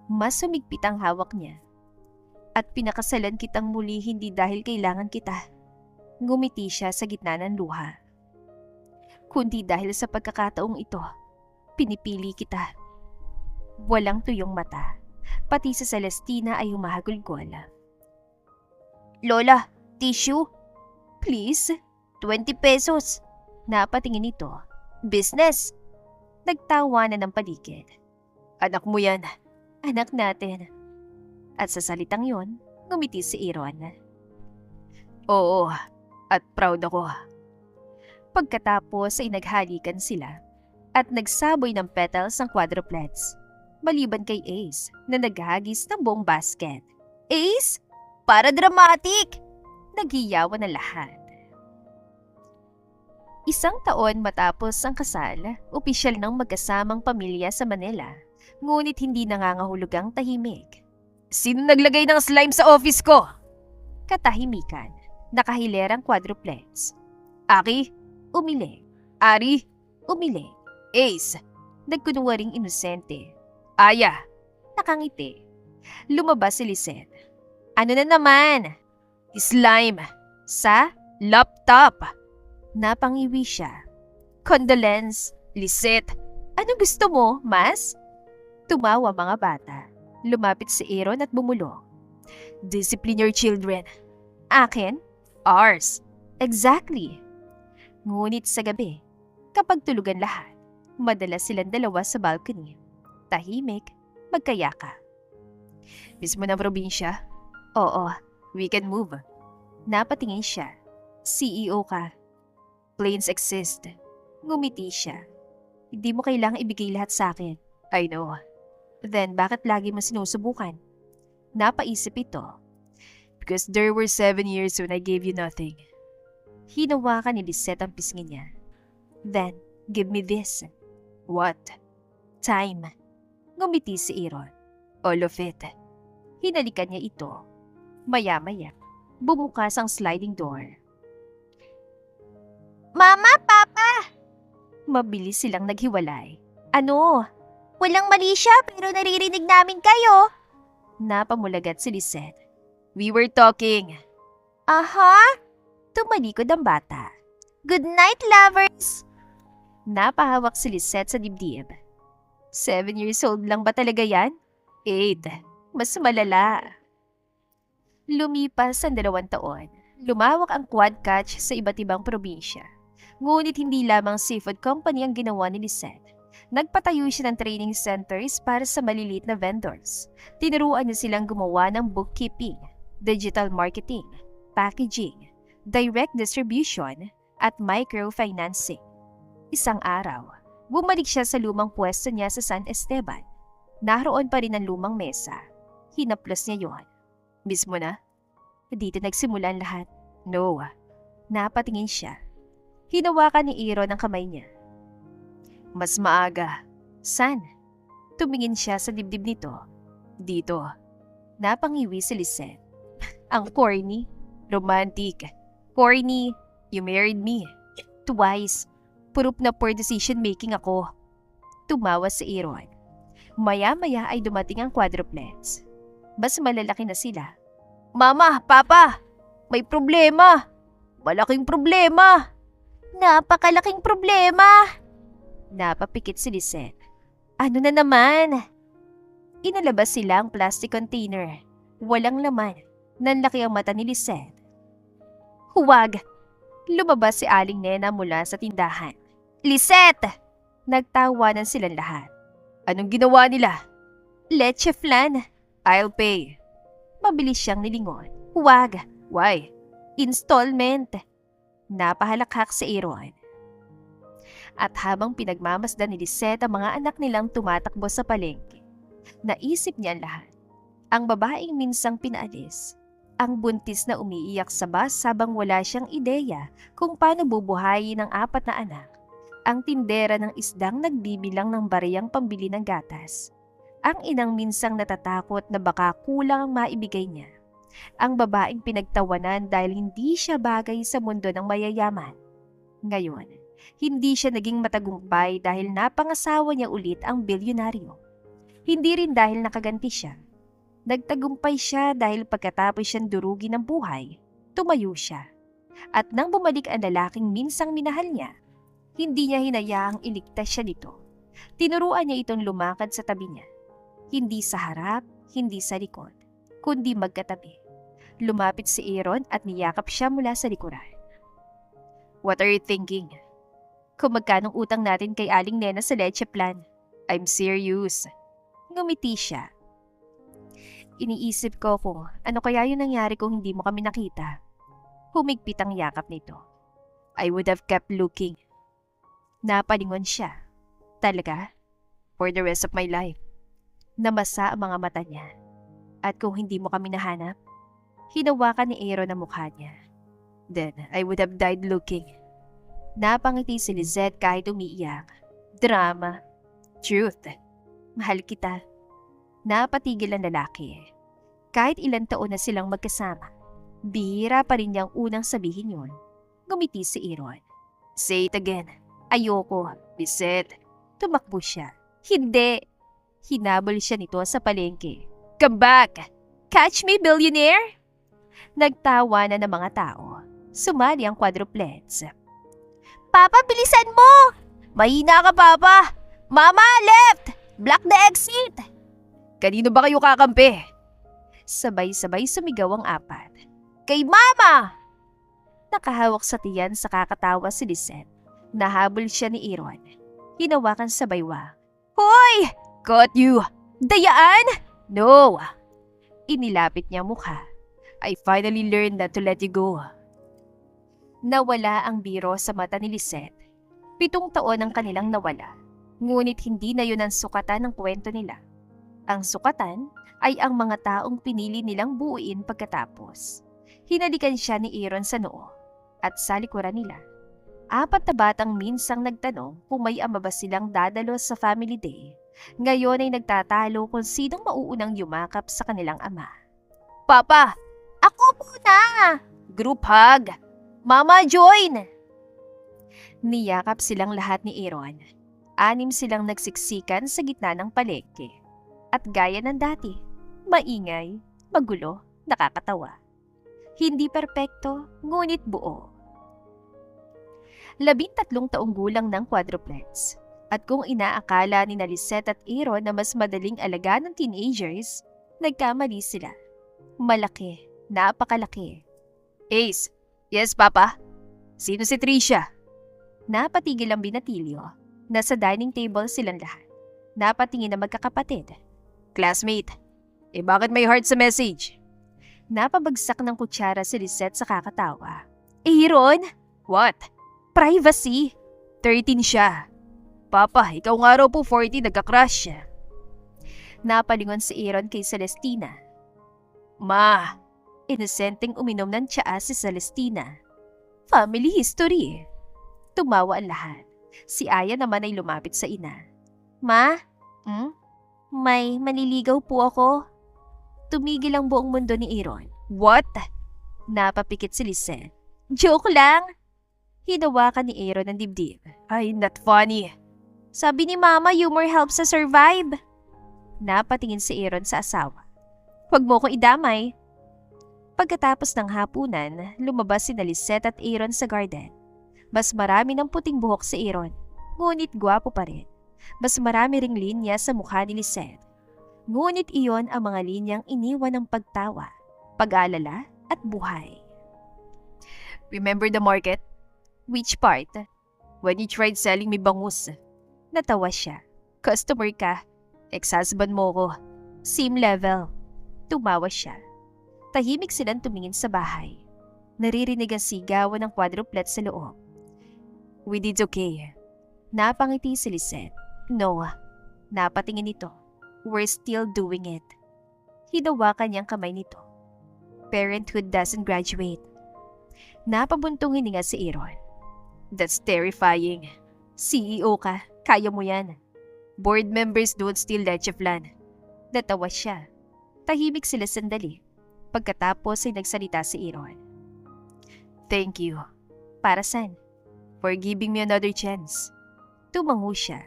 A: Mas sumigpit ang hawak niya. At pinakasalan kitang muli hindi dahil kailangan kita. Ngumiti siya sa gitna ng luha. Kundi dahil sa pagkakataong ito, pinipili kita. Walang tuyong mata. Pati sa Celestina ay humahagulgol. Lola, tissue? Please, 20 pesos. Napatingin ito. Business. Nagtawanan ng paligid. Anak mo yan. Anak natin. At sa salitang yon, ngumiti si Aaron. Oo, at proud ako. Pagkatapos ay naghalikan sila at nagsaboy ng petals ng quadruplets. Maliban kay Ace na naghagis ng buong basket. Ace? Para dramatic! Naghiyawan na lahat. 1 taon matapos ang kasal, opisyal ng magkasamang pamilya sa Manila. Ngunit hindi nangangahulugang tahimik. Sino naglagay ng slime sa office ko? Katahimikan. Nakahilerang quadruplets. Aki? Umili. Ari? Umili. Ace? Nagkunwaring inosente. Aya? Nakangiti. Lumabas si Lisette. Ano na naman? Slime. Sa laptop. Napangiwi siya. Condolence. Lisette. Ano gusto mo, mas? Tumawa mga bata. Lumapit si Aaron at bumulong. Discipline your children. Akin? Ours. Exactly. Ngunit sa gabi, kapag tulugan lahat, madalas silang dalawa sa balcony. Tahimik, magkayaka. Mismo ng probinsya? Oo, we can move. Napatingin siya. CEO ka. Planes exist. Ngumiti siya. Hindi mo kailangang ibigay lahat sa akin. I know. Then bakit lagi mo sinusubukan? Napaisip ito. Because there were 7 years when I gave you nothing. Hinawakan ni Lisette ang pisngi niya. Then, give me this. What? Time. Ngumiti si Aaron. All of it. Hinalikan niya ito. Maya-maya, bumukas ang sliding door. Mama, Papa! Mabilis silang naghiwalay. Ano? Walang mali siya pero naririnig namin kayo. Napamulagat si Lisette. We were talking. Aha? Tumalikod ang bata. Good night, lovers! Napahawak si Lisette sa dibdib. 7 years old lang ba talaga yan? 8. Mas malala. Lumipas ang 2 taon. Lumawak ang quad catch sa iba't ibang probinsya. Ngunit hindi lamang seafood company ang ginawa ni Lisette. Nagpatayo siya ng training centers para sa maliliit na vendors. Tinuruan niya silang gumawa ng bookkeeping, digital marketing, packaging, direct distribution, at microfinancing. Isang araw, bumalik siya sa lumang pwesto niya sa San Esteban. Naroon pa rin ang lumang mesa. Hinaplos niya yon. Miss mo na? Dito nagsimula ang lahat. No. Napatingin siya. Hinawakan ni Aaron ang kamay niya. Mas maaga. San? Tumingin siya sa dibdib nito. Dito. Napangiwi si Lisette. Ang corny. Romantic. Corny. You married me. Twice. Proof na poor decision making ako. Tumawa si Aaron. Maya-maya ay dumating ang quadruplets. Mas malalaki na sila. Mama, Papa, may problema. Malaking problema. Napakalaking problema. Napapikit si Lisette. Ano na naman? Inalabas sila ang plastic container. Walang laman. Nanlaki ang mata ni Lisette. Huwag! Lumabas si Aling Nena mula sa tindahan. Lisette! Nagtawanan silang lahat. Anong ginawa nila? Leche flan. I'll pay. Mabilis siyang nilingon. Huwag. Why? Installment. Napahalakhak si Aaron. At habang pinagmamasdan ni Lisette ang mga anak nilang tumatakbo sa palengke, naisip niya ang lahat. Ang babaeng minsang pinaalis. Ang buntis na umiiyak sa bus habang wala siyang ideya kung paano bubuhayin ang 4 na anak. Ang tindera ng isdang nagbibilang ng bariyang pambili ng gatas. Ang inang minsang natatakot na baka kulang ang maibigay niya. Ang babaeng pinagtawanan dahil hindi siya bagay sa mundo ng mayayaman. Ngayon, hindi siya naging matagumpay dahil napangasawa niya ulit ang bilyonaryo. Hindi rin dahil nakaganti siya. Nagtagumpay siya dahil pagkatapos siyang durugin ng buhay, tumayo siya. At nang bumalik ang lalaking minsang minahal niya, hindi niya hinayaang iligtas siya nito. Tinuruan niya itong lumakad sa tabi niya. Hindi sa harap, hindi sa likod, kundi magkatabi. Lumapit si Aaron at niyakap siya mula sa likuran. What are you thinking? Kung magkanong utang natin kay Aling Nena sa leche plan. I'm serious. Ngumiti siya. Iniisip ko kung ano kaya yung nangyari kung hindi mo kami nakita. Humigpit ang yakap nito. I would have kept looking. Napalingon siya. Talaga? For the rest of my life. Namasa ang mga mata niya. At kung hindi mo kami nahanap, hinawakan ni Aaron ang mukha niya. Then I would have died looking. Napangiti si Lisette kahit umiiyak. Drama. Truth. Mahal kita. Napatigil ang lalaki. Kahit ilang taon na silang magkasama, bihira pa rin niyang unang sabihin yun. Ngumiti si Aaron. Say it again. Ayoko. Lisette. Tumakbo siya. Hindi. Hinabol siya nito sa palengke. Come back! Catch me, billionaire! Nagtawa na ng mga tao. Sumali ang quadruplets. Papa, bilisan mo! Mahina ka, Papa! Mama, left! Block the exit! Kanino ba kayo kakampi? Sabay-sabay sumigaw ang 4. Kay Mama! Nakahawak sa tiyan sa kakatawa si Lisette. Nahabol siya ni Aaron. Hinawakan sa baywa. Hoy! Caught you! Dayaan! No! Inilapit niya mukha. I finally learned not to let you go. Nawala ang biro sa mata ni Lisette. 7 taon ang kanilang nawala. Ngunit hindi na yun ang sukatan ng kwento nila. Ang sukatan ay ang mga taong pinili nilang buuin pagkatapos. Hinalikan siya ni Aaron sa noo at sa likuran nila. 4 na batang minsang nagtanong kung may ama ba silang dadalo sa family day. Ngayon ay nagtatalo kung sinong mauunang yumakap sa kanilang ama. Papa! Ako muna! Group hug! Mama, join! Niyakap silang lahat ni Aaron. 6 silang nagsiksikan sa gitna ng palengke. At gaya ng dati, maingay, magulo, nakakatawa. Hindi perpekto, ngunit buo. 13 taong gulang ng quadruplets. At kung inaakala ni Lisette at Aaron na mas madaling alagaan ng teenagers, nagkamali sila. Malaki, napakalaki. Ace, yes papa? Sino si Tricia? Napatigil ang binatilyo. Nasa dining table silang lahat. Napatingin na magkakapatid. Classmate, bakit may heart sa message? Napabagsak ng kutsara si Lisette sa kakatawa. Aaron? What? Privacy. 13 siya. Papa, ikaw nga raw po 40 nagka-crush. Napalingon si Aaron kay Celestina. Ma, inosenteng uminom ng tsaa si Celestina. Family history. Tumawa ang lahat. Si Aya naman ay lumapit sa ina. Ma? May maniligaw po ako. Tumigil ang buong mundo ni Aaron. What? Napapikit si Lisette. Joke lang. Hinawakan ni Aaron ang dibdib. Ay, not funny. Sabi ni Mama, humor helps us survive. Napatingin si Aaron sa asawa. Huwag mo ko idamay. Pagkatapos ng hapunan, lumabas si Lisette at Aaron sa garden. Mas marami ng puting buhok si Aaron, ngunit gwapo pa rin. Mas marami ring linya sa mukha ni Lisette. Ngunit iyon ang mga linyang iniwan ng pagtawa, pag-aalala at buhay. Remember the market? Which part? When you tried selling me bangus. Natawa siya. Customer ka. Ex-husband mo ko. Same level. Tumawa siya. Tahimik silang tumingin sa bahay. Naririnig ang sigawan ng quadruplet sa loob. We did okay. Napangiti si Lisette. No. Napatingin ito. We're still doing it. Hinawakan niyang kamay nito. Parenthood doesn't graduate. Napabuntong hininga si Aaron. That's terrifying. CEO ka. Kaya mo yan. Board members don't steal leche flan. Natawa siya. Tahimik sila sandali. Pagkatapos ay nagsalita si Aaron. Thank you. Para saan? For giving me another chance. Tumango siya.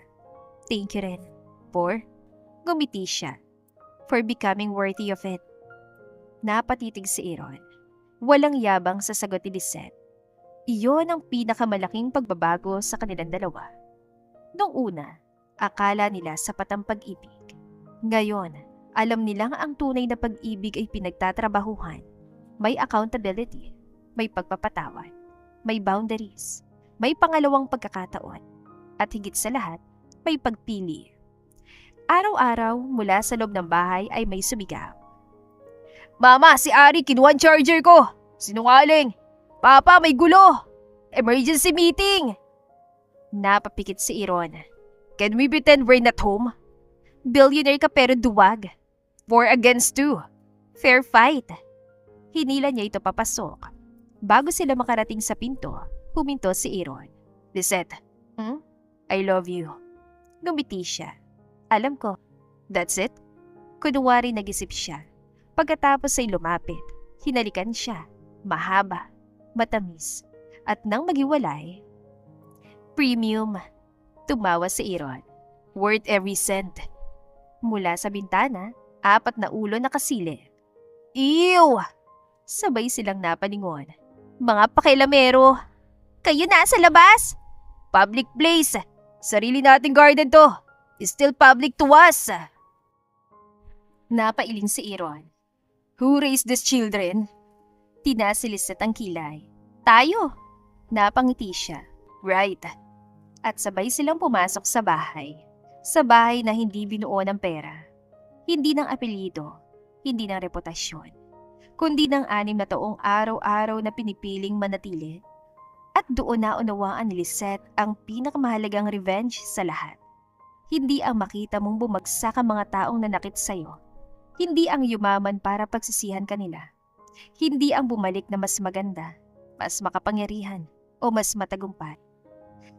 A: Thank you rin. For? Gumiti siya. For becoming worthy of it. Napatitig si Aaron. Walang yabang sa sagot ni Lisette. Iyon ang pinakamalaking pagbabago sa kanilang dalawa. Noong una, akala nila sapat ang pag-ibig. Ngayon, alam nilang ang tunay na pag-ibig ay pinagtatrabahuhan. May accountability, may pagpapatawad, may boundaries, may pangalawang pagkakataon, at higit sa lahat, may pagpili. Araw-araw mula sa loob ng bahay ay may sumigaw. Mama, si Ari kinuha ang charger ko! Sinungaling! Papa, may gulo! Emergency meeting! Napapikit si Aaron. Can we pretend we're not home? Billionaire ka pero duwag. 4 against 2. Fair fight. Hinila niya ito papasok. Bago sila makarating sa pinto, huminto si Aaron. Lisette, I love you. Ngumiti siya. Alam ko. That's it? Kunwari nag-isip siya. Pagkatapos ay lumapit. Hinalikan siya. Mahaba. Matamis. At nang maghiwalay, premium. Tumawa si Aaron. Worth every cent. Mula sa bintana, 4 na ulo nakasili. Ew! Sabay silang napalingon. Mga pakilamero. Kayo nasa labas? Public place. Sarili nating garden to. Still public to us. Napailing si Aaron. Who raised these children? Tinasilis at ang kilay. Tayo. Napangiti siya. Right. At sabay silang pumasok sa bahay. Sa bahay na hindi binuo ng pera. Hindi ng apelyido. Hindi ng reputasyon. Kundi ng 6 na taong araw-araw na pinipiling manatili. At doon naunawaan ni Lisette ang pinakamahalagang revenge sa lahat. Hindi ang makita mong bumagsak ang mga taong nanakit sa'yo. Hindi ang yumaman para pagsisihan kanila. Hindi ang bumalik na mas maganda, mas makapangyarihan, o mas matagumpay.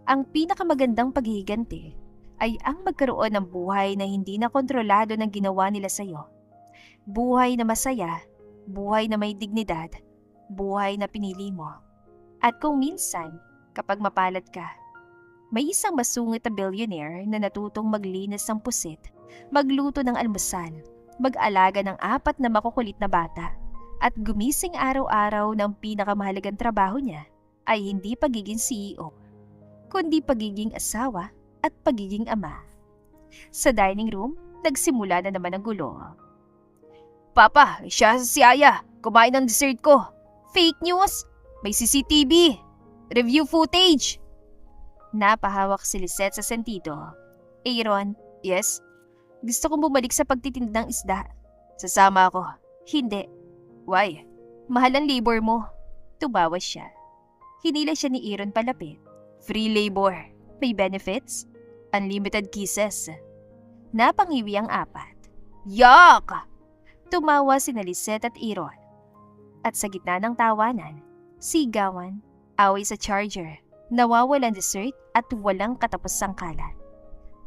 A: Ang pinakamagandang paghihiganti ay ang magkaroon ng buhay na hindi na kontrolado ng ginawa nila sa'yo. Buhay na masaya, buhay na may dignidad, buhay na pinili mo. At kung minsan, kapag mapalad ka, May isang masungit na billionaire na natutong maglinis ng pusit, magluto ng almusal, mag-alaga ng 4 na makukulit na bata, at gumising araw-araw ng pinakamahalagang trabaho niya ay hindi pagiging CEO, kundi pagiging asawa at pagiging ama. Sa dining room, nagsimula na naman ang gulo. Papa, siya si Aya. Kumain ng dessert ko. Fake news! May CCTV! Review footage! Napahawak si Lisette sa sentido. Aaron, yes? Gusto kong bumalik sa pagtitinda ng isda. Sasama ako. Hindi. Why? Mahal ang labor mo. Tumawa siya. Hinila siya ni Aaron palapit. Free labor. May benefits? Unlimited kisses. Napangiwi ang 4. Yuck! Tumawa sina Lisette at Aaron. At sa gitna ng tawanan, sigawan, away sa charger, nawawalan dessert at walang katapusang kalat.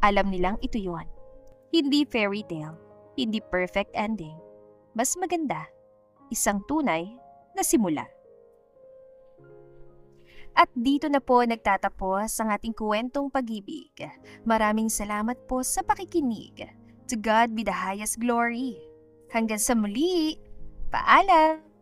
A: Alam nilang ito yon. Hindi fairy tale, hindi perfect ending. Mas maganda, isang tunay na simula. At dito na po nagtatapos ang ating kwentong pag-ibig. Maraming salamat po sa pakikinig. To God be the highest glory. Hanggang sa muli, paalam!